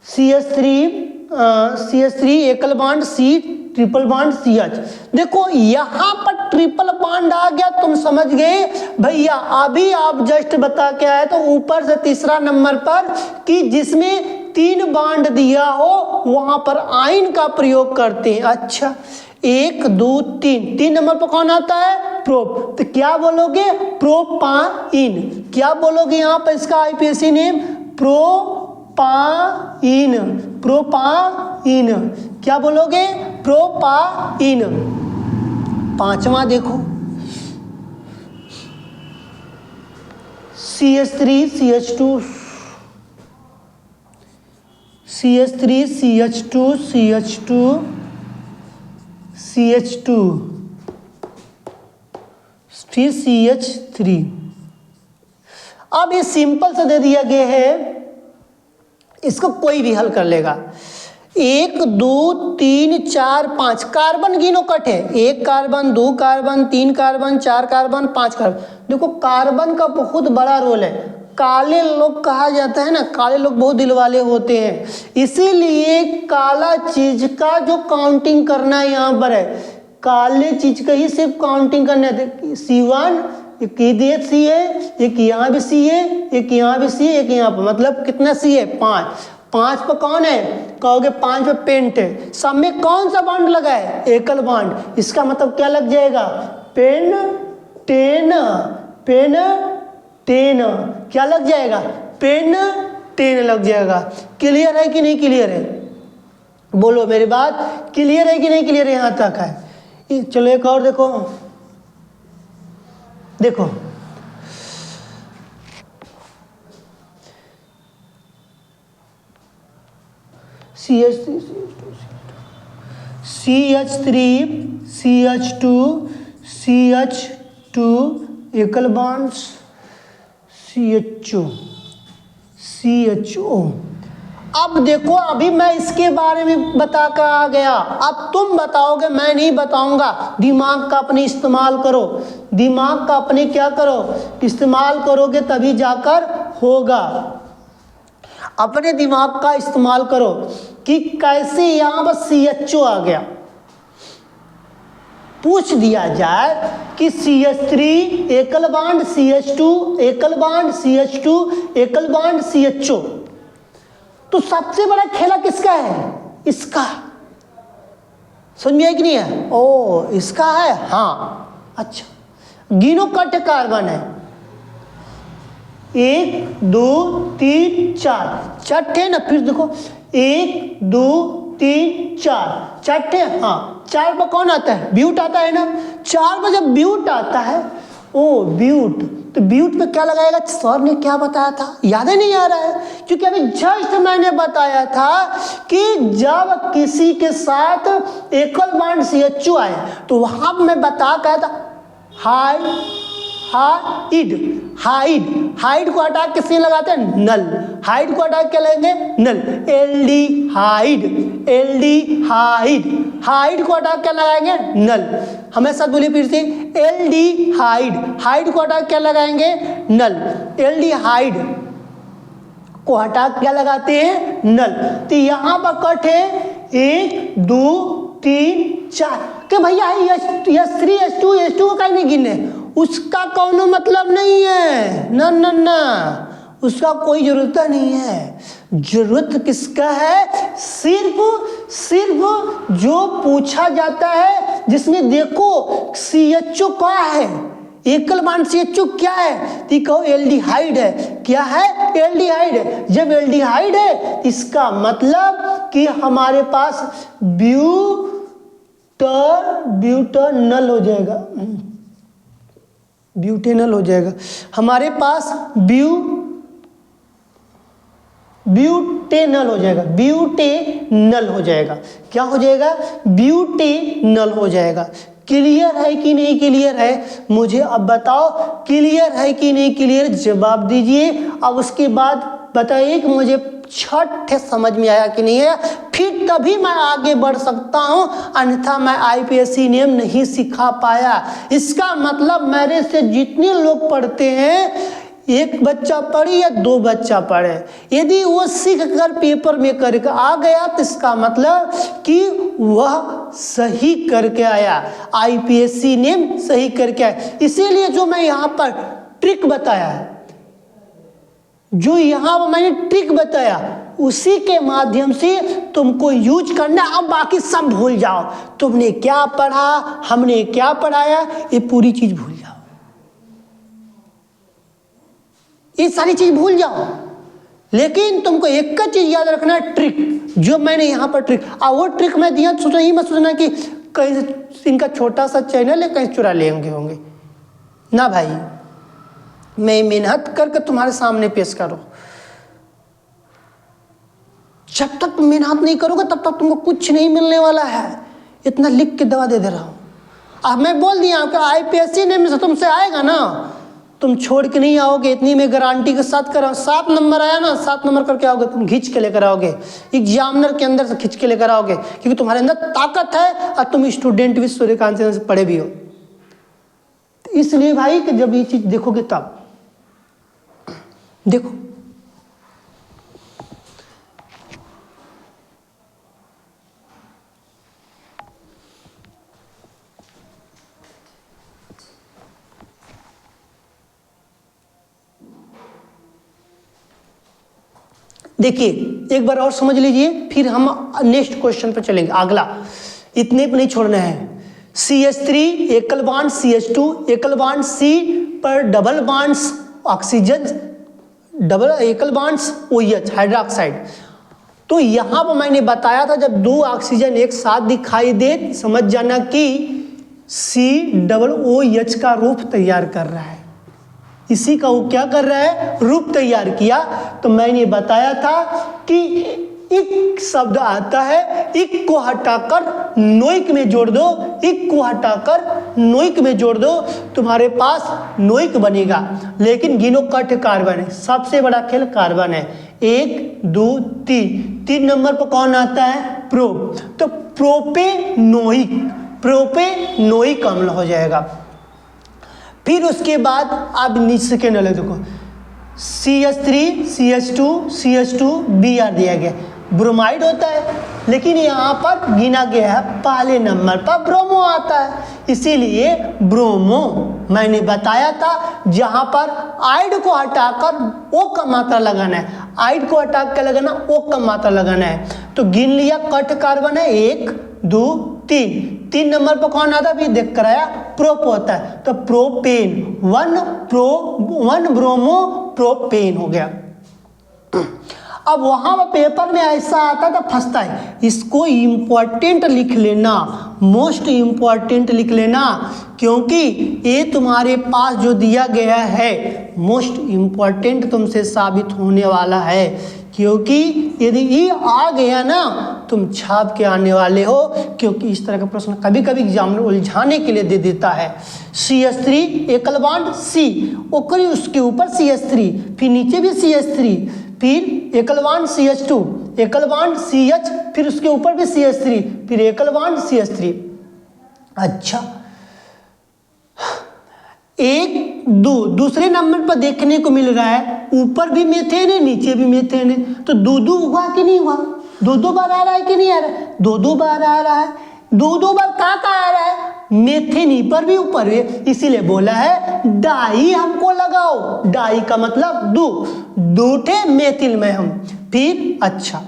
CH3 एकल bond C, triple bond CH। देखो यहां पर ट्रिपल बॉन्ड आ गया, तुम समझ गए भैया, अभी आप जस्ट बता के आए तो ऊपर से तीसरा नंबर पर कि जिसमें 3 बॉन्ड दिया हो वहां पर आयन का प्रयोग करते हैं। अच्छा 1 2 3 नंबर पर कौन आता है, प्रोप, तो क्या बोलोगे, प्रोपाइन, क्या बोलोगे यहां पर इसका आईपीएसी नेम, प्रोपाइन, क्या बोलोगे, प्रोपाइन। 5वां देखो CH3 CH2 फिर CH3। अब ये सिंपल सा दे दिया गया है, इसको कोई भी हल कर लेगा। 1 2 3 4 5 कार्बन गिनो कट है, 1 carbon 2 carbon 3 carbon 4 carbon 5 carbon. देखो कार्बन का बहुत बड़ा रोल है, काले लोग कहा जाता है ना, काले लोग बहुत दिल वाले होते हैं, इसीलिए काला चीज का जो काउंटिंग करना है यहाँ पर है, काले चीज का ही सिर्फ काउंटिंग करना है। C1 एक सी है, एक यहाँ भी सी है, एक यहाँ भी सी है, एक यहाँ पर, मतलब कितना सी है, 5। 5 पर कौन है, कहोगे 5 पे पेंट है, सब में कौन सा बॉन्ड लगा है, एकल बॉन्ड, इसका मतलब क्या लग जाएगा, पेंटेन, क्या लग जाएगा, पेंटेन लग जाएगा। क्लियर है कि नहीं क्लियर है, बोलो मेरी बात क्लियर है कि नहीं क्लियर है, यहां तक है। चलो एक और देखो, CH2 एकल बॉन्ड CHO। अब देखो अभी मैं इसके बारे में बता कर आ गया, अब तुम बताओगे, मैं नहीं बताऊंगा। दिमाग का अपने इस्तेमाल करो, दिमाग का अपने क्या करो, इस्तेमाल करोगे तभी जाकर होगा। अपने दिमाग का इस्तेमाल करो कि कैसे यहां पर CHO आ गया। पूछ दिया जाए कि CH3 एकल बॉन्ड CH2 एकल बॉन्ड CH2 एकल बॉन्ड CHO, तो सबसे बड़ा खेला किसका है, इसका। समझ में आई कि नहीं है, ओ इसका है, हाँ अच्छा गिनो कट कार्बन है 1 2 3 4 छठे ना, फिर देखो 1 2 3 4 छठे, हाँ 4 पर कौन आता है, ब्यूट आता है ना। 4 पर जब ब्यूट आता है, ओ ब्यूट, तो ब्यूट पे क्या लगाएगा, सर ने क्या बताया था, याद ही नहीं आ रहा है, क्योंकि अभी जस्ट मैंने बताया था कि जब किसी के साथ एकल बॉन्ड CHO आए तो वहां मैं बता क्या था, हाइड को हटा के सी लगाते हैं नल, हाइड को हटा के लेंगे नल, हाइड को हटा के लगाएंगे नल, हमें साथ बोलिए फिर से, हाइड को हटा के लगाएंगे नल, एल्डिहाइड को हटा क्या लगाते हैं नल। तो यहाँ पर कट है 1 2 3 4 कि भैया H3 H2 का नहीं गिने, उसका कोनो मतलब नहीं है, ना ना ना, उसका कोई जरूरत नहीं है। जरूरत किसका है, सिर्फ जो पूछा जाता है जिसमें देखो CHO क्या है, एकल बॉन्ड CHO क्या है, तो कहो एल्डिहाइड है, क्या है, एल्डिहाइड है। जब एल्डिहाइड है इसका मतलब कि हमारे पास ब्यूटेनल हो जाएगा, ब्यूटेनल हो जाएगा, हमारे पास ब्यूटेनल हो जाएगा, ब्यूटेनल हो जाएगा, क्या हो जाएगा, ब्यूटेनल हो जाएगा। क्लियर है कि नहीं क्लियर है, मुझे अब बताओ क्लियर है कि नहीं क्लियर, जवाब दीजिए। अब उसके बाद बताइए कि मुझे छठ समझ में आया कि नहीं आया, फिर तभी मैं आगे बढ़ सकता हूं, अन्यथा मैं IPSC नियम नहीं सिखा पाया। इसका मतलब मेरे से जितने लोग पढ़ते हैं, एक बच्चा पढ़े या 2 बच्चा पढ़े, यदि वो सीख कर पेपर में करके आ गया तो इसका मतलब कि वह सही करके आया, IPSC नियम सही करके आया। इसीलिए जो मैं यहाँ पर ट्रिक बताया है, जो यहाँ पर मैंने ट्रिक बताया, उसी के माध्यम से तुमको यूज करना। अब बाकी सब भूल जाओ, तुमने क्या पढ़ा, हमने क्या पढ़ाया, ये पूरी चीज भूल जाओ, ये सारी चीज भूल जाओ। लेकिन तुमको एक चीज याद रखना है, ट्रिक जो मैंने यहाँ पर ट्रिक, वो ट्रिक मैं दिया, सोचना ही मत सोचना कि कहीं इनका छोटा सा चैनल है कहीं चुरा लेंगे होंगे ना भाई, मैं मेहनत करके तुम्हारे सामने पेश करो। जब तक तुम मेहनत नहीं करोगे तब तक तुमको कुछ नहीं मिलने वाला है, इतना लिख के दवा दे रहा हूं। अब मैं बोल दिया कि IPSC ने में तुमसे आएगा ना, तुम छोड़ के नहीं आओगे, इतनी मैं गारंटी के साथ कर रहा हूँ। 7 नंबर आया ना, 7 नंबर करके आओगे, तुम खींच के लेकर आओगे, एग्जामिनर के अंदर से खींच के लेकर आओगे, क्योंकि तुम्हारे अंदर ताकत है और तुम स्टूडेंट भी सूर्यकांत से पढ़े भी हो। तो इसलिए भाई कि जब ये चीज देखोगे तब देखो, देखिए एक बार और समझ लीजिए, फिर हम नेक्स्ट क्वेश्चन पर चलेंगे। अगला इतने पर नहीं छोड़ना है। CH3 एकल बॉन्ड CH2 एकल बॉन्ड C पर डबल बॉन्ड्स ऑक्सीजन, डबल एकल बॉन्ड्स OH हाइड्रोक्साइड। तो यहाँ पर मैंने बताया था जब 2 ऑक्सीजन एक साथ दिखाई दे, समझ जाना कि COOH का रूप तैयार कर रहा है, इसी का वो क्या कर रहा है, रूप तैयार किया। तो मैंने बताया था कि इक शब्द आता है, इक को हटाकर नोइक में जोड़ दो, इक को हटाकर नोइक में जोड़ दो, तुम्हारे पास नोइक बनेगा। लेकिन गिनो कट कार्बन है, सबसे बड़ा खेल कार्बन है। 1 2 3 नंबर पर कौन आता है, प्रो, तो प्रोपेनोइक अम्ल हो जाएगा। फिर उसके बाद आप नीचे के नल देखो, CH3 CH2 Br दिया गया, ब्रोमाइड होता है, लेकिन यहाँ पर गिना गया है पहले नंबर पर ब्रोमो आता है, इसीलिए ब्रोमो मैंने बताया था। जहाँ पर आइड को हटाकर O का मात्रा लगाना है, आइड को हटा कर लगाना O का मात्रा लगाना है। तो गिन लिया, कट कार्बन है 1 2 3, 3 नंबर पर कौन आता है? अभी देख कर आया, प्रोप होता है, तो प्रोपेन, 1 ब्रोमो प्रोपेन हो गया। अब वहां पर पेपर में ऐसा आता तो फंसता है, इसको इम्पोर्टेंट लिख लेना, मोस्ट इम्पोर्टेंट लिख लेना, क्योंकि ये तुम्हारे पास जो दिया गया है मोस्ट इम्पोर्टेंट तुमसे साबित होने वाला है, क्योंकि यदि ये आ गया ना तुम छाप के आने वाले हो, क्योंकि इस तरह का प्रश्न कभी कभी एग्जाम में उलझाने के लिए दे देता है। CH3 एकल बॉन्ड C, ओकरी उसके ऊपर CH3, फिर नीचे भी CH3, फिर एकल बॉन्ड CH2, एकल बॉन्ड CH, फिर उसके ऊपर भी CH3, फिर एकल बॉन्ड CH3। अच्छा, 1 2 दूसरे नंबर पर देखने को मिल रहा है, ऊपर भी मीथेन है नीचे भी मीथेन है, तो 2 हुआ कि नहीं हुआ? 2 बार आ रहा है कि नहीं आ रहा है? 2 बार आ रहा है। 2 बार कहाँ आ रहा है? मीथेन ही पर भी ऊपर है, इसीलिए बोला है डाई हमको लगाओ। डाई का मतलब 2 थे मेथिल में हम। फिर अच्छा,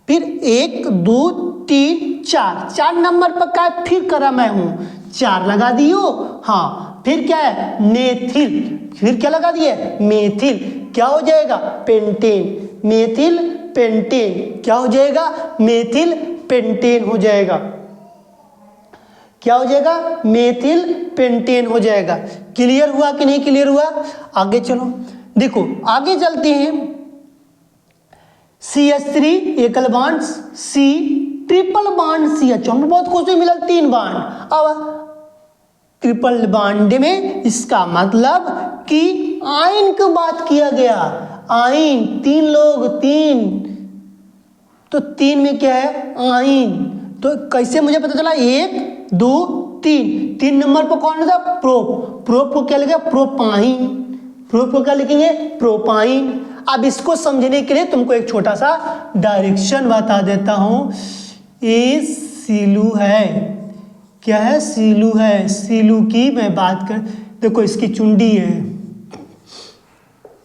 फिर 1 2 3 4 नंबर पर क्या फिर करा मैं हूं, 4 लगा दियो। हाँ, फिर क्या है? मेथिल, फिर क्या लगा दिए? मेथिल, क्या हो जाएगा? पेंटेन, मेथिल पेंटेन, क्या हो जाएगा? मेथिल पेंटेन हो जाएगा। क्या हो जाएगा? मेथिल पेंटेन हो जाएगा। क्लियर हुआ कि नहीं क्लियर हुआ? आगे चलो, देखो आगे चलते हैं। CH3 एकल bond C, triple bond CH, हमें बहुत खुशी मिला 3 बॉन्ड। अब ट्रिपल बॉन्ड में इसका मतलब कि आयन की बात किया गया। आयन, 3 लोग 3, तो 3 में क्या है? आयन। तो कैसे मुझे पता चला? 1 2 3 नंबर पर कौन था? प्रोप। प्रोप को क्या लिखेगा? प्रोपाइन। प्रोप को क्या लिखेंगे? प्रोपाइन। अब इसको समझने के लिए तुमको एक छोटा सा डायरेक्शन बता देता हूं। ये सीलू है, क्या है? सीलू है। सीलू की मैं बात कर, देखो इसकी चुंडी है,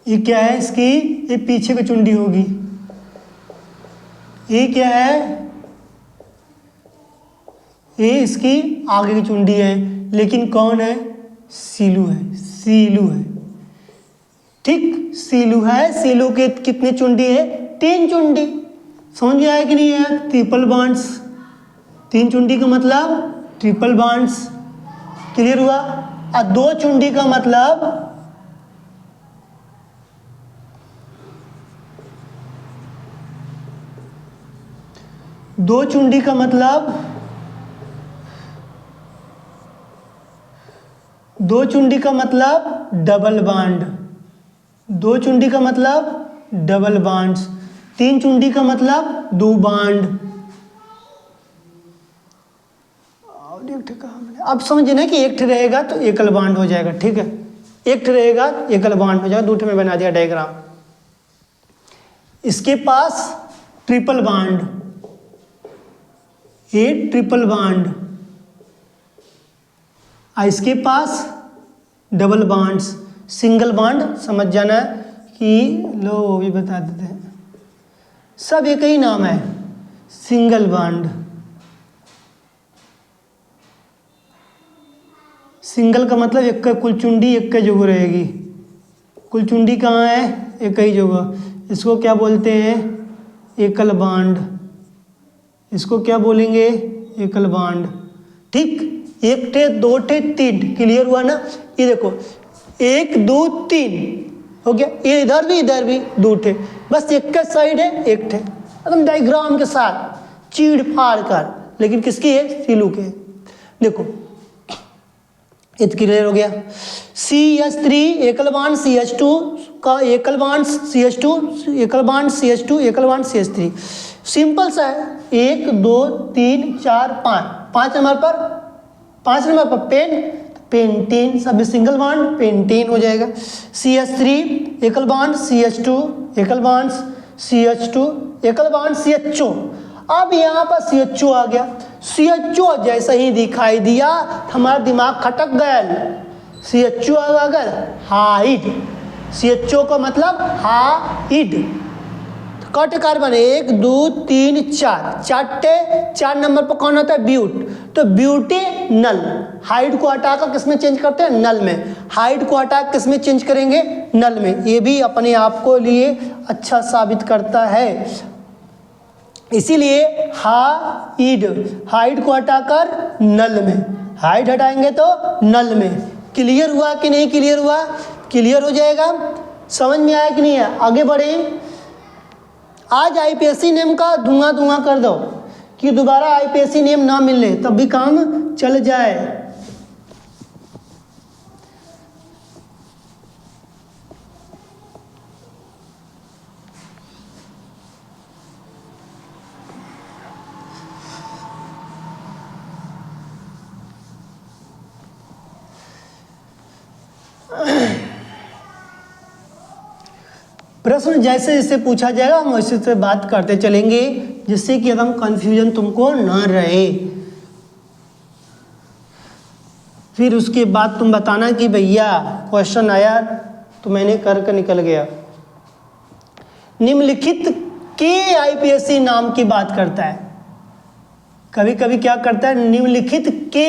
ये क्या है? इसकी ये पीछे की चुंडी होगी। ये क्या है? ये इसकी आगे की चुंडी है, लेकिन कौन है? सीलू है। सीलू है, ठीक, सीलू है। सीलू के कितने चुंडी है? 3 चुंडी। समझ में आया कि नहीं है? ट्रिपल बॉन्ड्स, 3 चुंडी का मतलब ट्रिपल बॉन्ड्स। क्लियर हुआ? और 2 चुंडी का मतलब 2 चुंडी का मतलब 2 चुंडी का मतलब डबल बॉन्ड। 2 चुंडी का मतलब डबल बॉन्ड्स। 3 चुंडी का मतलब 2 बॉन्ड। अब समझना कि एक रहेगा तो एकल बॉन्ड हो जाएगा, ठीक है? एक रहेगा एकल बॉन्ड हो जाएगा। 2 में बना दिया डायग्राम। इसके पास ट्रिपल बॉन्ड, ये ट्रिपल बॉन्ड, इसके पास डबल बॉन्ड्स। सिंगल बॉन्ड समझ जाना कि लो वो भी बता देते हैं, सब एक ही नाम है, सिंगल बॉन्ड। सिंगल का मतलब एक का कुल चुंडी एक का जगह रहेगी। कुल चुंडी कहाँ है? एक ही जगह। इसको क्या बोलते हैं? एकल बॉन्ड। इसको क्या बोलेंगे? एकल बॉन्ड, ठीक। 1 थे 2 थे 3, क्लियर हुआ ना? ये देखो 1 2 3 हो गया। ये इधर भी 2 थे, बस एक का साइड है, एक थे, एकदम डायग्राम के साथ चीड़ फाड़ कर। लेकिन किसकी है? सीलू के। देखो ये क्लियर हो गया। CH3 एकल बॉन्ड CH2 का एकल बॉन्ड CH2, एकल बॉन्ड CH2, एकल बॉन्ड CH3। सिंपल सा है। 1 2 3 4 5, 5 नंबर पर पेंटेन, सब सिंगल बॉन्ड पेंटेन हो जाएगा। CH3 एकल बॉन्ड CH2, एकल बॉन्ड CH2, एकल बॉन्ड CHO। अब यहाँ पर CHO आ गया। CHO जैसा ही दिखाई दिया हमारा दिमाग खटक गया। CHO अगर हाइड, CHO का मतलब हाइड, कट कार्बन 1 2 3 4, चार नंबर पर कौन होता है? ब्यूट। तो ब्यूटेनल, हाइड को हटाकर किस में चेंज करते हैं? नल में। हाइड को हटा किस में चेंज करेंगे? नल में। ये भी अपने आप को लिए अच्छा साबित करता है, इसीलिए हाइड को हटाकर नल में, हाइड हटाएंगे तो नल में। क्लियर हुआ कि नहीं क्लियर हुआ? क्लियर हो जाएगा। समझ में आया कि नहीं है? आगे बढ़े। आज आईपीएससी नेम का धुआं कर दो कि दोबारा आईपीएससी नेम ना मिलने, तब भी काम चल जाए। प्रश्न जैसे जैसे पूछा जाएगा हम वैसे से बात करते चलेंगे, जिससे कि एकदम कंफ्यूजन तुमको ना रहे। फिर उसके बाद तुम बताना कि भैया क्वेश्चन आया तो मैंने करके निकल गया। निम्नलिखित के आईपीएससी नाम की बात करता है, कभी कभी क्या करता है? निम्नलिखित के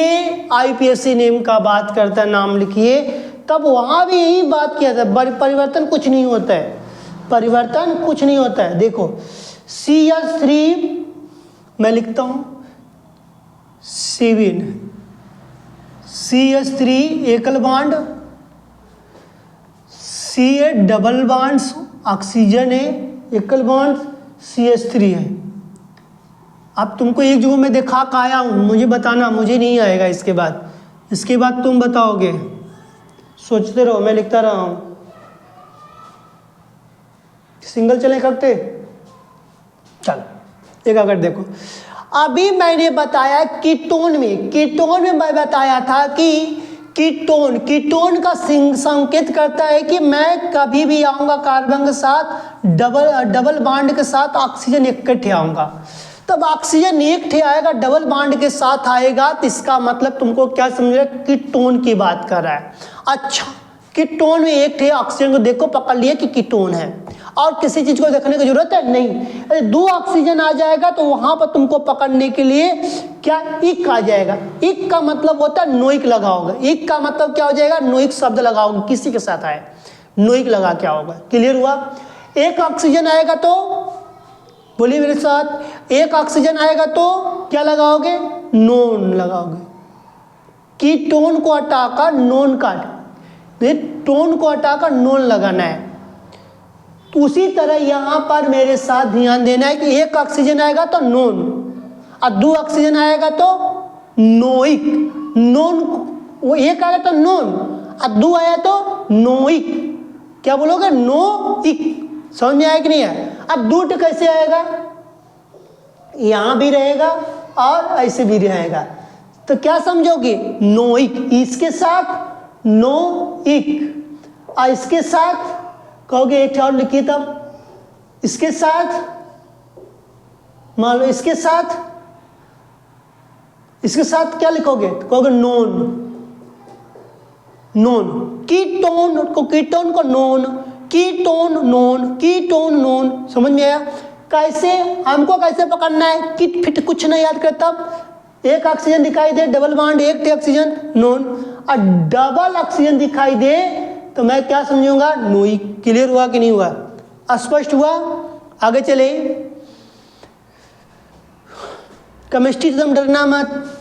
आईपीएससी नेम का बात करता है, नाम लिखिए। तब वहां भी यही बात किया था, परिवर्तन कुछ नहीं होता है, परिवर्तन कुछ नहीं होता है। देखो CH3 मैं लिखता हूं 7, CH3 एकल bond, Ca double bond, oxygen है, एकल बॉन्ड CH3 है। अब तुमको एक जगह में दिखा के आया हूं, मुझे बताना, मुझे नहीं आएगा इसके बाद तुम बताओगे। सोचते रहो, मैं लिखता रहा हूं। सिंगल चले करते, चलो एक अगर देखो, अभी मैंने बताया कीटोन में मैं बताया था कि कीटोन का संकेत करता है कि मैं कभी भी आऊंगा कार्बन के साथ डबल बॉन्ड के साथ ऑक्सीजन इकट्ठे आऊंगा। तब ऑक्सीजन एक ठे आएगा, डबल बॉन्ड के साथ आएगा, तो इसका मतलब तुमको क्या समझ रहे? कीटोन की बात कर रहा है। अच्छा, कीटोन में एक ठे ऑक्सीजन को देखो, पकड़ लिया कि कीटोन है, और किसी चीज को देखने की जरूरत है नहीं। अरे 2 ऑक्सीजन आ जाएगा तो वहां पर तुमको पकड़ने के लिए क्या इक आ जाएगा। इक का मतलब होता है नोइक लगाओगे। इक का मतलब क्या हो जाएगा? नोइक शब्द लगाओगे, किसी के साथ आए नोइक लगा क्या होगा। क्लियर हुआ? एक ऑक्सीजन आएगा तो बोलिए मेरे साथ, एक ऑक्सीजन आएगा तो क्या लगाओगे? नोन लगाओगे। कीटोन को हटाकर नोन काट, टोन को हटाकर नोन लगाना है। तो उसी तरह यहां पर मेरे साथ ध्यान देना है कि एक ऑक्सीजन आएगा तो नोन, और 2 ऑक्सीजन आएगा तो नोइक। नोन वो एक आएगा तो नोन, और 2 आया तो नोइक। क्या बोलोगे? नोइक। समझ में आया कि नहीं है? अब 2 कैसे आएगा? यहां भी रहेगा और ऐसे भी रहेगा, तो क्या समझोगे? नोइक। इसके साथ नोइक, और इसके साथ कहोगे एक और लिखिए, तब इसके साथ मान लो, इसके साथ क्या लिखोगे? कहोगे नोन। कीटोन को नोन, कीटोन नोन। समझ में आया? कैसे हमको कैसे पकड़ना है? किट फिट कुछ नहीं याद करता। एक ऑक्सीजन दिखाई दे, डबल बॉन्ड, एक ऑक्सीजन, नोन, और डबल ऑक्सीजन दिखाई दे तो मैं क्या समझूंगा? नोइक। क्लियर हुआ कि नहीं हुआ? स्पष्ट हुआ? आगे चले। केमिस्ट्री एकदम डरना मत,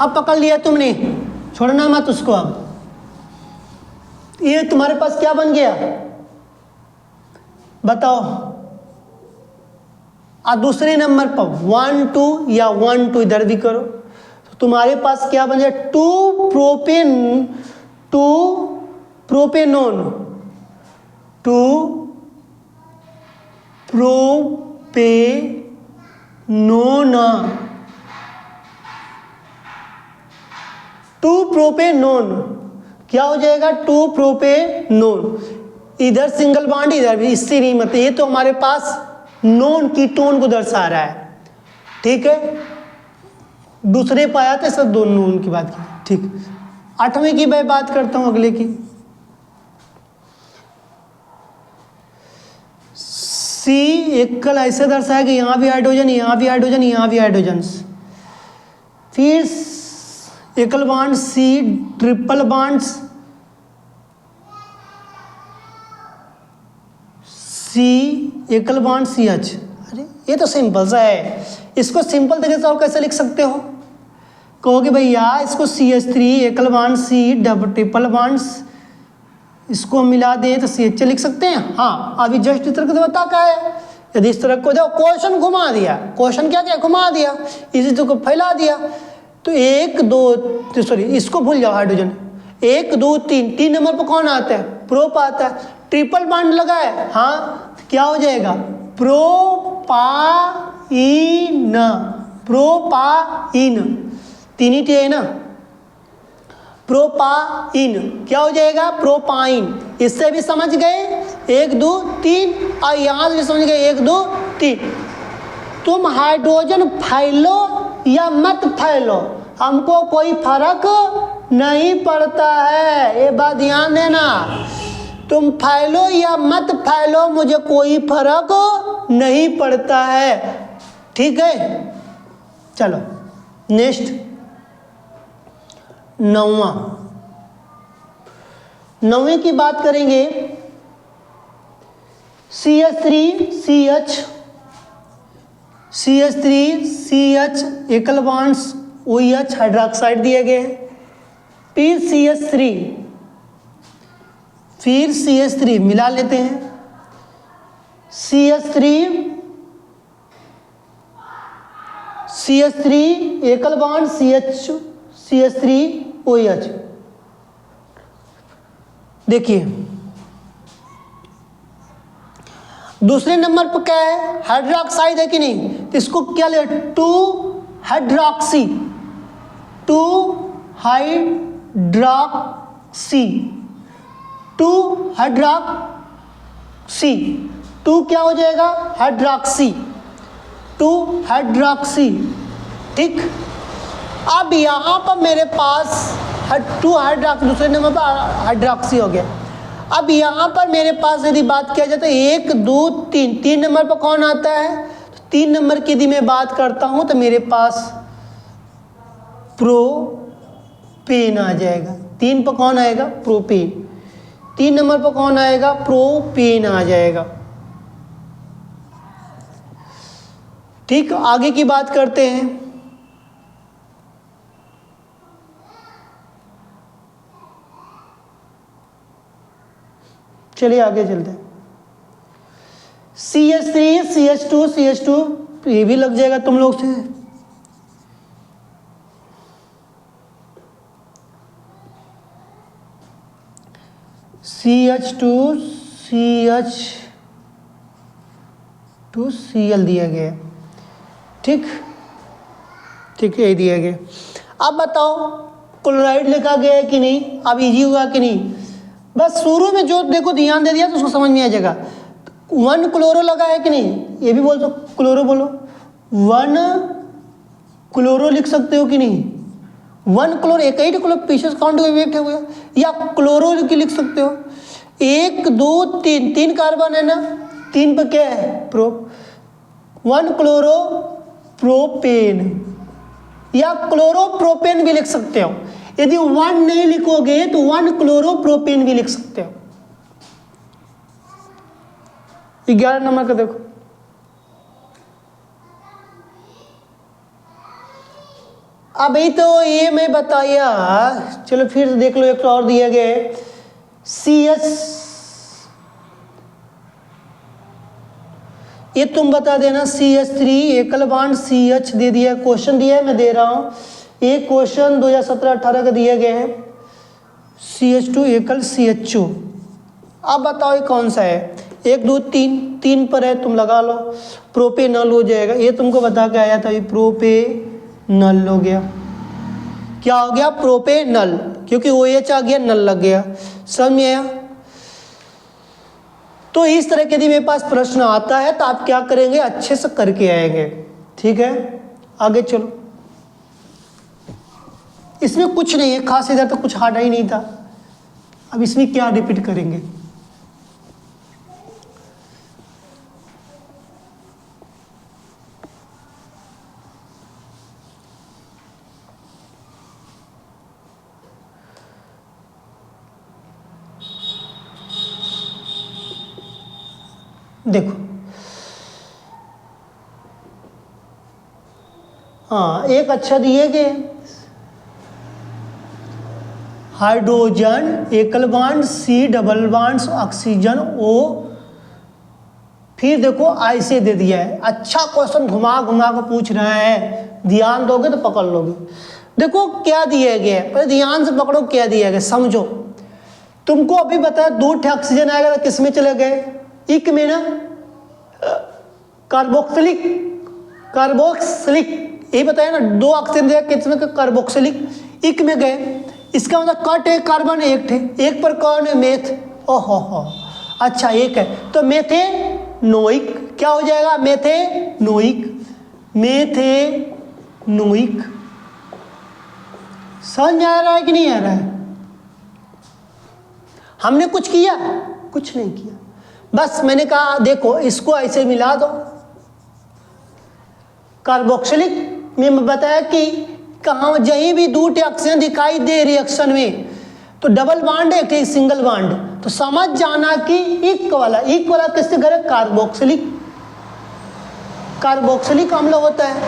अब पकड़ लिया तुमने, छोड़ना मत उसको। अब ये तुम्हारे पास क्या बन गया बताओ? और दूसरे नंबर पर 1 2 या 1 2 इधर भी करो, तो तुम्हारे पास क्या बन जाए? 2 प्रोपेनोन, 2 प्रोपेनोन क्या हो जाएगा? 2 प्रोपेनोन। इधर सिंगल बॉन्ड, इधर भी, इससे नहीं मतलब, ये तो हमारे पास नॉन कीटोन को दर्शा रहा है। ठीक है, दूसरे पाया था सब दोनों नॉन की बात की। ठीक, 8वें की मैं बात करता हूं, अगले की। C एकल ऐसे दर्शाएगा, यहाँ भी हाइड्रोजन, यहाँ भी हाइड्रोजन, यहाँ भी हाइड्रोजन। फिर एकल bond C, triple bonds C, एकल बॉन्ड CH। अरे ये तो सिंपल सा है, इसको सिंपल तरीके से और कैसे लिख सकते हो? कहोगे भैया इसको CH3 एकल bond C double triple bonds, इसको हम मिला दें तो CH लिख सकते हैं। हाँ, अभी जस्ट इस तरह से बता का है। यदि इस तरह को देखो, क्वेश्चन घुमा दिया, क्वेश्चन क्या क्या घुमा दिया, इसी तरह को फैला दिया। तो 1 2 सॉरी इसको भूल जाओ, हाइड्रोजन 1 2 3, 3 नंबर पर कौन आता है? प्रोप आता है। ट्रिपल बॉन्ड लगा है, हाँ क्या हो जाएगा? प्रोपाइन, प्रोपाइन, 3 ही है ना, प्रोपाइन क्या हो जाएगा? प्रोपाइन। इससे भी समझ गए 1 2 3, और यहां से भी समझ गए 1 2 3। तुम हाइड्रोजन फैलो या मत फैलो, हमको कोई फर्क नहीं पड़ता है, ये बात ध्यान देना। तुम फैलो या मत फैलो, मुझे कोई फर्क नहीं पड़ता है, ठीक है। चलो नेक्स्ट, नौवीं की बात करेंगे। CH3CH एकल बॉन्ड्स OH हाइड्रोक्साइड दिए गए हैं। फिर CH3 मिला लेते हैं। CH3 एकल बॉन्ड CH3OH। देखिए दूसरे नंबर पर क्या है? हाइड्रोक्साइड है कि नहीं? तो इसको क्या ले? 2 हाइड्रोक्सी, 2 हाइड्रोक्सी, 2 हाइड्रोक्सी, 2 क्या हो जाएगा? हाइड्रोक्सी, 2 हाइड्रोक्सी, ठीक। अब यहाँ पर मेरे पास 2 हाइड्रोक्सी, दूसरे नंबर पर हाइड्रोक्सी हो गया। अब यहाँ पर मेरे पास यदि बात किया जाए तो 1 2 3, 3 नंबर पर कौन आता है? तो 3 नंबर की यदि मैं बात करता हूँ तो मेरे पास प्रोपेन आ जाएगा। 3 पर कौन आएगा? प्रोपेन। 3 नंबर पर कौन आएगा? प्रोपेन आ जाएगा, ठीक। आगे की बात करते हैं। चलिए आगे चलते हैं। CH3 CH2 ये भी लग जाएगा तुम लोग से। CH2Cl दिया गया, ठीक ठीक है, दिया गया। अब बताओ क्लोराइड लिखा गया है कि नहीं? अब इजी हुआ कि नहीं? बस शुरू में जो देखो ध्यान दे दिया तो उसको समझ में आ जाएगा। 1 क्लोरो लगा है कि नहीं? ये भी बोल दो, क्लोरो बोलो। 1 क्लोरो लिख सकते हो कि नहीं? 1 क्लोरो, एक ही क्लोरो पीसेस काउंट वेट है, या क्लोरो लिख सकते हो। 1 2 3, 3 कार्बन है ना, 3 पर क्या है? प्रो। 1 क्लोरो प्रोपेन या क्लोरो प्रोपेन भी लिख सकते हो। यदि 1 नहीं लिखोगे तो 1 क्लोरो प्रोपेन भी लिख सकते हो। 11 नंबर का देखो, अभी तो ये मैं बताया। चलो फिर देख लो, एक और दिया गया है CH, ये तुम बता देना। CH3 एकल बॉन्ड CH दे दिया, क्वेश्चन दिया है, मैं दे रहा हूं। एक क्वेश्चन 2017-18 का दिया गया है। CH2 एकल CHO। अब बताओ ये कौन सा है? 1 2 3, 3 पर है, तुम लगा लो। प्रोपेनल हो जाएगा, ये तुमको बता के आया था, ये प्रोपेनल हो गया। क्या हो गया? प्रोपेनल, क्योंकि OH आ गया, नल लग गया। समझ में आया? तो इस तरह के यदि मेरे पास प्रश्न आता है तो आप क्या करेंगे? अच्छे से करके आएंगे, ठीक है। आगे चलो, इसमें कुछ नहीं है खास, इधर तो कुछ हार्ड ही नहीं था। अब इसमें क्या रिपीट करेंगे? देखो, हाँ एक अच्छा दिए गए, हाइड्रोजन एकल bond, C double bond, oxygen O, फिर देखो ऐसे दे दिया है। अच्छा क्वेश्चन घुमा घुमा कर पूछ रहे हैं, ध्यान दोगे तो पकड़ लोगे। देखो क्या दिया गया है, पहले ध्यान से पकड़ो क्या दिया गया, समझो। तुमको अभी बताया 2 ऑक्सीजन आएगा तो किस में चले गए, इक में ना, कार्बोक्सिलिक, कार्बोक्सिलिक यही बताया ना, 2 ऑक्सीजन दिया किसमें, कार्बोक्सिलिक, इक में गए। इसका मतलब कट है कार्बन एक थे, एक पर कौन है, मेथ, ओहो हो, अच्छा एक है तो मेथेनोइक क्या हो जाएगा, मेथेनोइक, मेथेनोइक। समझ में आ रहा है कि नहीं आ रहा है? हमने कुछ किया, कुछ नहीं किया, बस मैंने कहा देखो इसको ऐसे मिला दो। कार्बोक्सिलिक में मैं बताया कि कहाँ जहीं भी 2 ऑक्सीजन दिखाई दे रिएक्शन में तो डबल बॉन्ड एक है, सिंगल बॉन्ड, तो समझ जाना कि इक वाला किससे घर है, कार्बोक्सिलिक, कार्बोक्सिलिक अम्ल होता है,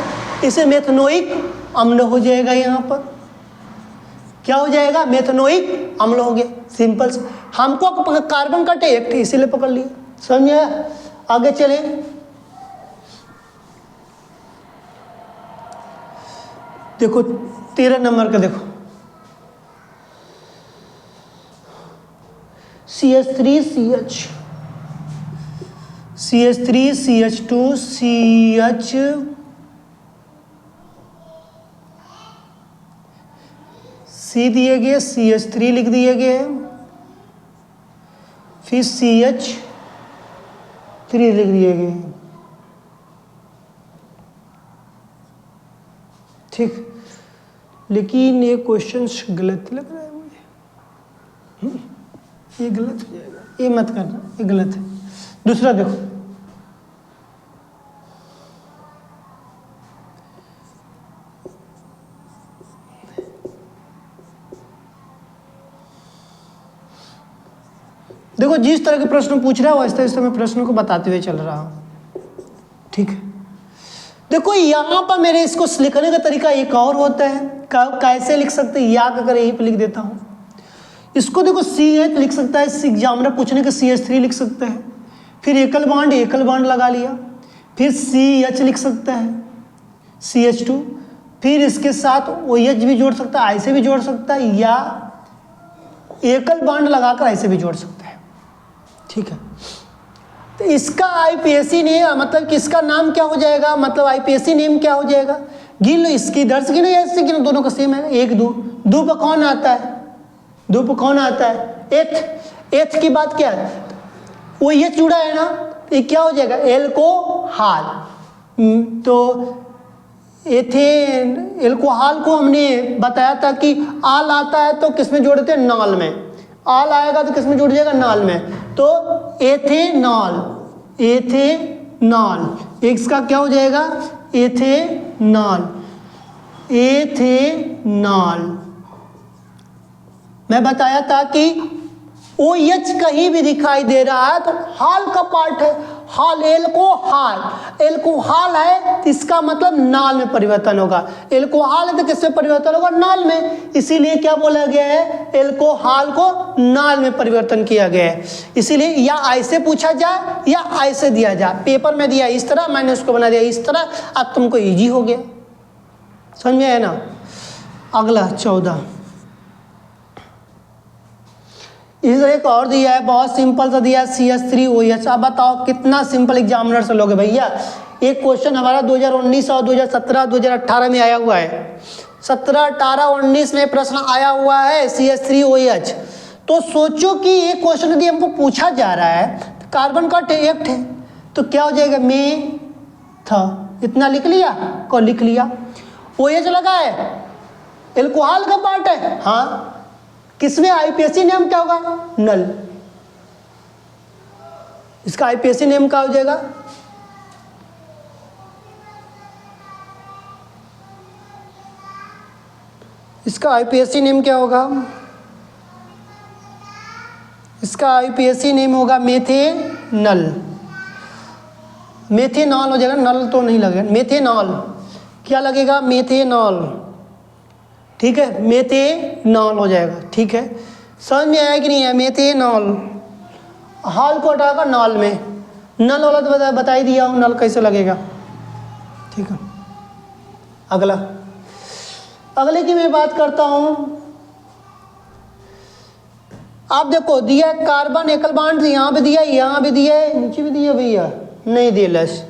इसे मेथनोइक अम्ल हो जाएगा। यहाँ पर क्या हो जाएगा, मेथनोइक अम्ल हो गया, सिंपल से। हमको कार्बन का एक थे इसीलिए पकड़ लिया, समझ में आया? आगे चले, देखो 13 नंबर का देखो, CH3CH, CH3 CH2 CH, C दिए गए, CH3 लिख दिए गए, फिर CH3 लिख दिए गए, ठीक। लेकिन ये क्वेश्चन गलत लग रहा है मुझे, ये गलत हो जाएगा, ये मत करना, ये गलत है। दूसरा देखो, देखो जिस तरह के प्रश्न पूछ रहा है वैसे तरह से मैं प्रश्नों को बताते हुए चल रहा हूं, ठीक है। देखो यहाँ पर मेरे इसको लिखने का तरीका एक और होता है, कैसे लिख सकते हैं, या अगर यहीं पे लिख देता हूँ, इसको देखो CH लिख सकता है, एग्जामिनर पूछने का CH3 लिख सकता है, फिर एकल बॉन्ड लगा लिया, फिर CH लिख सकता है, CH2, फिर इसके साथ OH भी जोड़ सकता है, ऐसे भी जोड़ सकता है, या एकल बॉन्ड लगाकर ऐसे भी जोड़ सकता है, ठीक है। तो इसका IPSC नेम मतलब कि इसका नाम क्या हो जाएगा, मतलब IPSC नेम क्या हो जाएगा, गिन लो, इसकी इधर से गिनो या इससे गिनो, दोनों का सेम है, 1 2 2 पर कौन आता है, 2 पर कौन आता है, एथ की बात क्या है, वो ये जुड़ा है ना, ये क्या हो जाएगा, एल्कोहल। तो एथेन एल्कोहल को हमने बताया था कि आल आता है तो किस में जोड़ते हैं, नाल में, आल आएगा तो किस में जुड़ जाएगा, नाल में, तो एथेनॉल, एथेनॉल, इसका क्या हो जाएगा, एथेनॉल, एथेनॉल। मैं बताया था कि OH कहीं भी दिखाई दे रहा है तो हाल का पार्ट है, हाल, एल्कोहल है, इसका मतलब नाल में परिवर्तन होगा, एल्कोहल है तो किसमें परिवर्तन होगा, नाल में, इसीलिए क्या बोला गया है, एल्कोहल को नाल में परिवर्तन किया गया है। इसीलिए या ऐसे पूछा जाए या ऐसे दिया जाए, पेपर में दिया इस तरह, मैंने उसको बना दिया इस तरह, अब तुमको इजी हो गया, समझ में आया ना। अगला 14, इस एक और दिया है, बहुत सिंपल सा दिया, CH3OH। अब बताओ कितना सिंपल एग्जामिनर से लोगे भैया। एक क्वेश्चन हमारा 2019 और 2017 2018 में आया हुआ है, 17 18 19 में प्रश्न आया हुआ है CH3OH। तो सोचो कि एक क्वेश्चन यदि हमको पूछा जा रहा है तो कार्बन का एक है तो क्या हो जाएगा, में था, इतना लिख लिया, को लिख लिया, OH लगा है, एल्कोहल का पार्ट है, हाँ, किसमें IPSC नेम क्या होगा, नल, इसका IPSC नेम क्या हो जाएगा, इसका IPSC नेम क्या होगा, इसका IPSC नेम होगा मेथेनल, मेथेनॉल हो जाएगा, नल तो नहीं लगेगा, मेथेनॉल। क्या लगेगा? मेथेनॉल। ठीक है, मेथेनॉल हो जाएगा। ठीक है, समझ में आया कि नहीं है? मेथेनॉल। हॉल को हटाकर नॉल में, नल वाला तो बता ही दिया हूँ, नल कैसे लगेगा। ठीक है, अगला, अगले की मैं बात करता हूँ। आप देखो दिया कार्बन एकल बॉन्ड, यहाँ पे दिया, यहाँ भी दिया है, नीचे भी दिया भैया, नहीं दिया लस,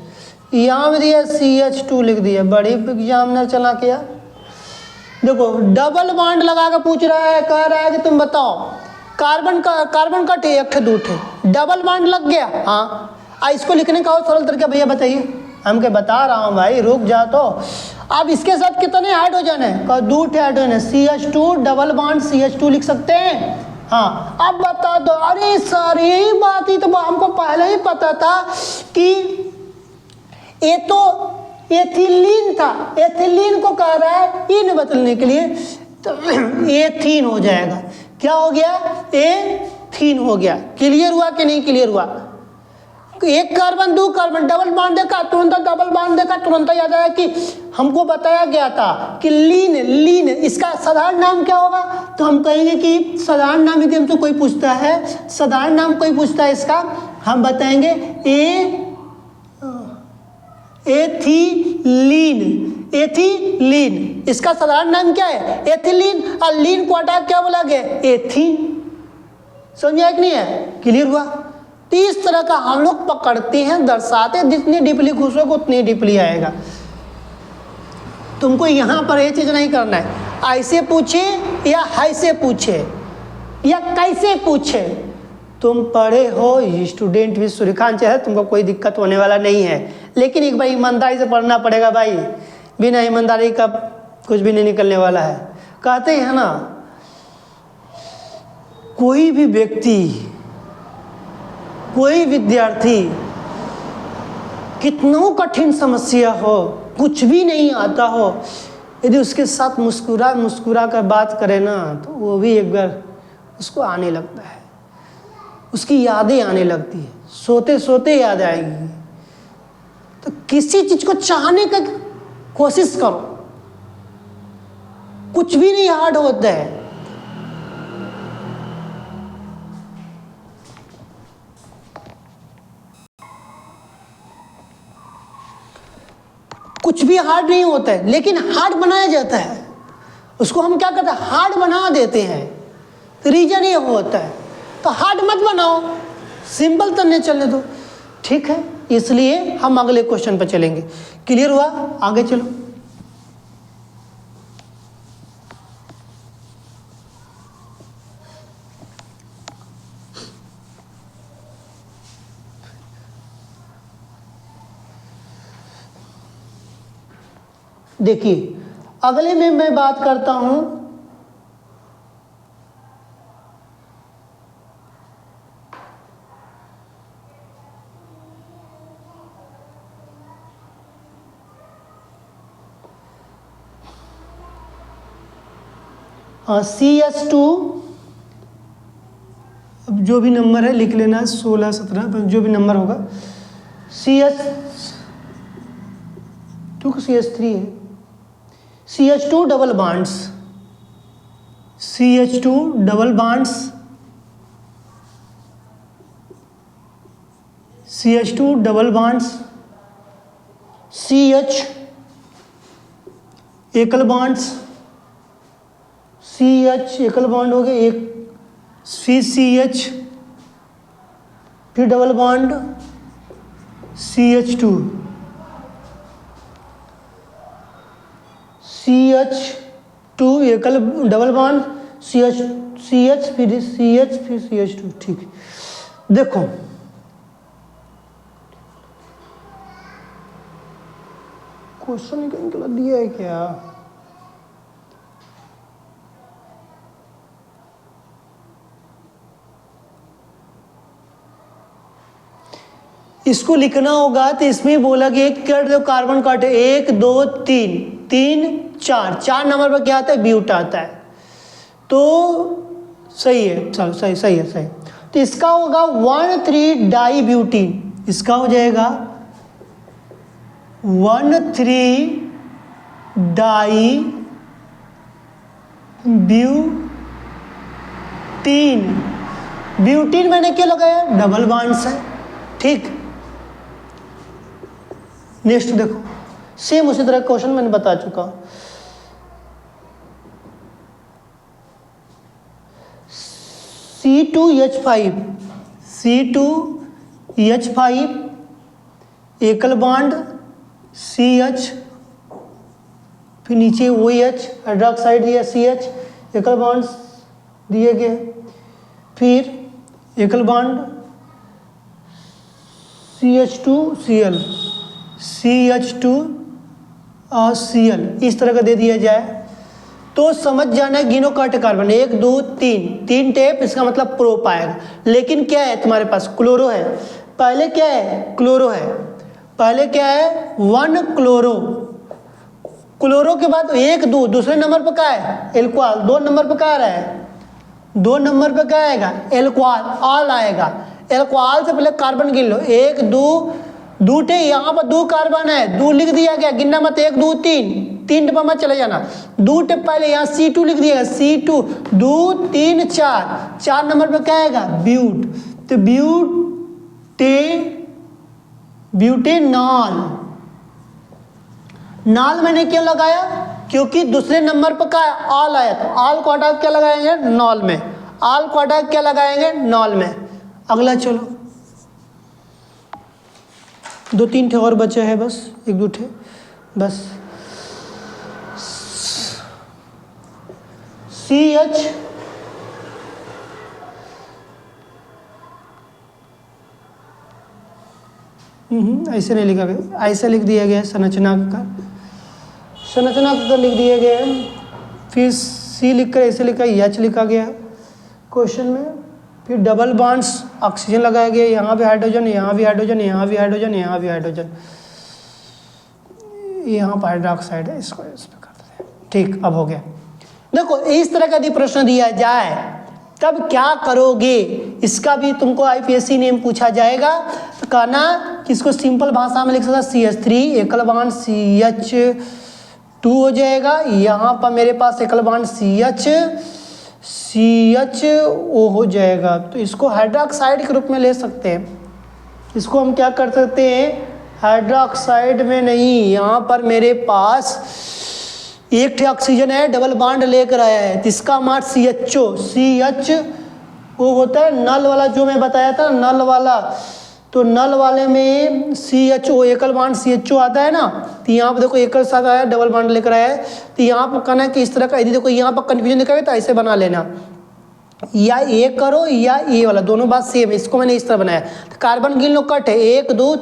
यहाँ भी दिया CH2 लिख दिया। बड़ी एग्जामिनर चला के यार। देखो डबल बॉन्ड लगा के पूछ रहा है, कह रहा है कि तुम बताओ कार्बन का एक दूठ है, डबल बॉन्ड लग गया। हाँ, इसको लिखने का और सरल तरीका भैया बताइए। हम क्या बता रहा हूँ भाई, रुक जा। तो अब इसके साथ कितने हाइड्रोजन है? दूठ हाइड्रोजन है, CH2 डबल बॉन्ड CH2 लिख सकते हैं। हाँ, अब बता दो। अरे सर यही बात ही तो हमको पहले ही पता था कि ये तो एथिलीन था, एथिलीन को कह रहा है इन बदलने के लिए, तो एथीन हो जाएगा। क्या हो गया? एथीन हो गया। क्लियर हुआ कि नहीं क्लियर हुआ? एक कार्बन दो कार्बन, डबल बॉन्ड देखा तुरंत, डबल बॉन्ड देखा तुरंत याद आया कि हमको बताया गया था कि लीन, लीन इसका साधारण नाम क्या होगा? तो हम कहेंगे कि साधारण नाम यदि हमसे कोई पूछता है, साधारण नाम कोई पूछता है इसका, हम बताएंगे एथिलीन, एथिलीन। इसका साधारण नाम क्या है? एथिलीन। और लीन को हटा क्या बोला गया? एथीन। समझ आया कि नहीं है? क्लियर हुआ? तो इस तरह का हम लोग पकड़ते हैं, दर्शाते हैं, जितनी डीपली घुसोगे उतनी डीपली आएगा। तुमको यहां पर ये चीज नहीं करना है, ऐसे पूछे या ऐसे पूछे या कैसे पूछे। तुम पढ़े हो, स्टूडेंट भी सूर्यकांत है, तुमको कोई दिक्कत होने वाला नहीं है। लेकिन एक बार ईमानदारी से पढ़ना पड़ेगा भाई, बिना ईमानदारी का कुछ भी नहीं निकलने वाला है। कहते हैं ना, कोई भी व्यक्ति, कोई विद्यार्थी, कितनों कठिन समस्या हो, कुछ भी नहीं आता हो, यदि उसके साथ मुस्कुरा मुस्कुरा कर बात करे ना, तो वो भी एक बार उसको आने लगता है, उसकी यादें आने लगती है, सोते सोते याद आएगी। तो किसी चीज को चाहने का कोशिश करो, कुछ भी नहीं हार्ड होता है। कुछ भी हार्ड नहीं होता है, लेकिन हार्ड बनाया जाता है। उसको हम क्या करते हैं? हार्ड बना देते हैं। रीजन ये होता है, तो हार्ड मत बनाओ, सिंपल तने चलने दो। ठीक है, इसलिए हम अगले क्वेश्चन पर चलेंगे। क्लियर हुआ? आगे चलो। देखिए अगले में मैं बात करता हूं CH2, अब जो भी नंबर है लिख लेना, 16 17 जो भी नंबर होगा। CH2 का CH3 है, CH2 double bonds, CH2 double bonds, CH2 double bonds, CH एकल बॉन्ड्स, CH एकल बॉन्ड हो गया एक, फिर CH, फिर डबल बॉन्ड CH2, CH2 एकल डबल बॉन्ड CH फिर CH फिर CH2। ठीक, देखो क्वेश्चन कहीं गलत दिया है क्या? इसको लिखना होगा तो इसमें बोला कि एक कर दो, कार्बन काटे 1 2 3 3 4, 4 नंबर पर क्या आता है? ब्यूट आता है। तो सही है, चलो सही सही है, सही। तो इसका होगा 1,3 डाई ब्यूटीन, इसका हो जाएगा 1,3-डाई ब्यूटीन। ब्यूटीन मैंने क्या लगाया, डबल बॉन्ड्स है, ठीक। नेक्स्ट देखो, सेम उसी तरह क्वेश्चन मैंने बता चुका हूं। C2H5 एकल बॉन्ड CH, फिर नीचे OH हाइड्रोक्साइड दिया CH, एकल बॉन्ड दिए गए, फिर एकल बॉन्ड CH2Cl, CH2 और Cl इस तरह का दे दिया जाए तो समझ जाना है गिनो कट कार्बन 1 2 3 3 टेप, इसका मतलब प्रोप आएगा। लेकिन क्या है तुम्हारे पास, क्लोरो है, पहले क्या है, क्लोरो है, पहले क्या है 1 क्लोरो, क्लोरो के बाद 1 2, दूसरे नंबर पर क्या है एल्कोहल, 2 नंबर पर क्या आ रहा है, 2 नंबर पर क्या आएगा एल्कोहल, ऑल आएगा। एल्कोहल से पहले कार्बन गिन लो, 1 2 2 टे, यहाँ पर 2 कार्बन है, 2 लिख दिया गया, गिनना मत, 1 2 3 डब्बा मत चले जाना, 2 टे पहले यहाँ C2 लिख दिया, C2 2 3 4 नंबर पर क्या आएगा ब्यूट, तो ब्यूटेनॉल। नाल मैंने क्यों लगाया, क्योंकि दूसरे नंबर पर क्या ऑल आया, तो ऑल को हटा क्या लगाएंगे नॉल में, ऑल को हटा क्या लगाएंगे नॉल में। अगला चलो, 2 3 ठे और बचे हैं, बस 1 2 ठे बस। CH ऐसे नहीं लिखा गया, ऐसे लिख दिया गया संरचना का लिख दिया गया है, फिर C लिखकर ऐसे लिखा, H लिखा गया क्वेश्चन में, फिर डबल बॉन्ड्स ऑक्सीजन लगाया गया, यहाँ भी हाइड्रोजन, यहाँ भी हाइड्रोजन, यहाँ भी हाइड्रोजन, यहाँ भी हाइड्रोजन, यहाँ पर हाइड्रोक्साइड है, इसको इस पर करते हैं, ठीक। अब हो गया। देखो इस तरह का यदि प्रश्न दिया जाए तब क्या करोगे, इसका भी तुमको IPSC नेम पूछा जाएगा, तो कहना कि इसको सिंपल भाषा में लिख सकता CH3 एकल बॉन्ड CH2 हो जाएगा, यहाँ पर मेरे पास एकल बॉन्ड CHO हो जाएगा, तो इसको हाइड्रोक्साइड के रूप में ले सकते हैं। इसको हम क्या कर सकते हैं, हाइड्रोक्साइड में नहीं, यहाँ पर मेरे पास एक ठी ऑक्सीजन है, डबल बॉन्ड लेकर आया है, तो इसका मार्क CHO होता है नल वाला, जो मैं बताया था नल वाला, तो नल वाले में CHO एकल बॉन्ड CHO आता है ना, तो यहाँ पर देखो एकल साथ आया, डबल बॉन्ड लेकर आया है, तो यहाँ पर कहना है कि इस तरह का, यदि देखो यहाँ पर कन्फ्यूजन दिखाएगा तो ऐसे बना लेना, या ए करो या ए वाला, दोनों बात सेम है। इसको मैंने इस तरह बनाया, तो कार्बन गिन लो, कट है 1 2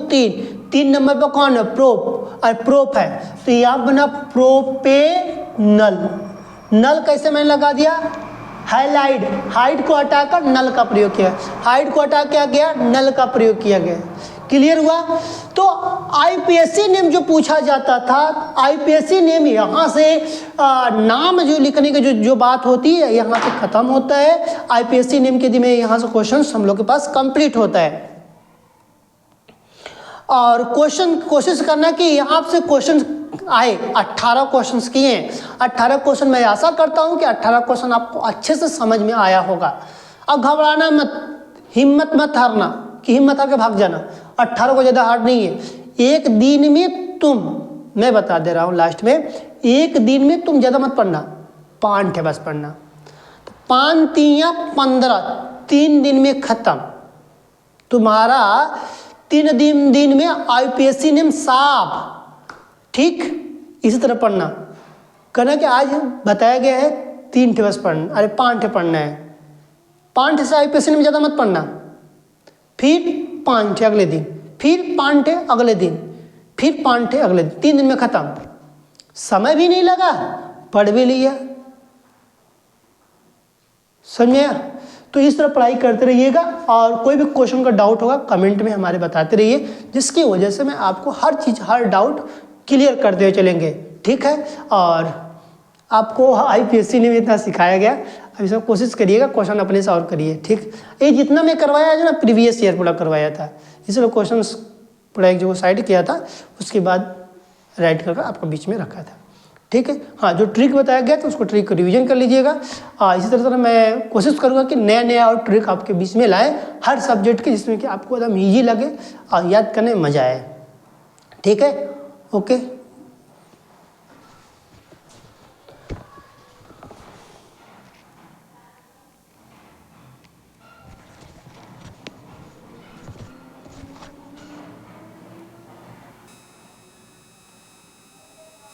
3 नंबर पर कौन है प्रोप, और प्रोप है, तो यहाँ बना प्रोपेनल। नल कैसे मैंने लगा दिया, हाइलाइड, हाइड को हटाकर नल का प्रयोग किया, हाइड को हटा क्या गया नल का प्रयोग किया गया। क्लियर हुआ। तो IPSC नेम जो पूछा जाता था, IPSC नेम यहाँ से नाम जो लिखने की जो बात होती है यहाँ से खत्म होता है। IPSC नेम के दिन में यहाँ से क्वेश्चन हम लोग के पास कंप्लीट होता है। और क्वेश्चन कोशिश करना कि यहाँ से क्वेश्चन आए, 18 क्वेश्चंस किए हैं, 18 क्वेश्चन मैं आशा करता हूँ कि 18 क्वेश्चन आपको अच्छे से समझ में आया होगा। अब घबराना मत, हिम्मत मत हारना कि हिम्मत हार के भाग जाना, 18 को ज़्यादा हार्ड नहीं है। एक दिन में तुम, मैं बता दे रहा हूँ लास्ट में, एक दिन में तुम ज़्यादा मत पढ़ना, 5 है बस पढ़ना, तो 5 3 15, 3 दिन में ख़त्म तुम्हारा। 3 दिन में IPSC नेम साफ, ठीक। इसी तरह पढ़ना, कहना कि आज बताया गया है 3 ठे बस पढ़ना, अरे 5 ठे पढ़ना है, 5 ठे से IPSC नेम ज़्यादा मत पढ़ना, फिर 5 ठे अगले दिन, फिर 5 ठे अगले दिन, फिर 5 ठे अगले दिन, 3 दिन में ख़त्म। समय भी नहीं लगा, पढ़ भी लिया, समझे। तो इस तरह पढ़ाई करते रहिएगा, और कोई भी क्वेश्चन का डाउट होगा कमेंट में हमारे बताते रहिए, जिसकी वजह से मैं आपको हर चीज़, हर डाउट क्लियर करते हुए चलेंगे, ठीक है। और आपको IPSC ने भी इतना सिखाया गया, अब इसमें कोशिश करिएगा, क्वेश्चन अपने से और करिए, ठीक। ये जितना मैं करवाया है ना, प्रीवियस ईयर पूरा करवाया था, इसलिए क्वेश्चन पूरा एक जो साइड किया था, उसके बाद राइट करके आपको बीच में रखा था। ठीक है, हाँ, जो ट्रिक बताया गया तो उसको ट्रिक को रिवीजन कर लीजिएगा। इसी तरह मैं कोशिश करूँगा कि नया नया और ट्रिक आपके बीच में लाएँ हर सब्जेक्ट के, जिसमें कि आपको एकदम ईजी लगे और याद करने में मज़ा आए। ठीक है, ओके।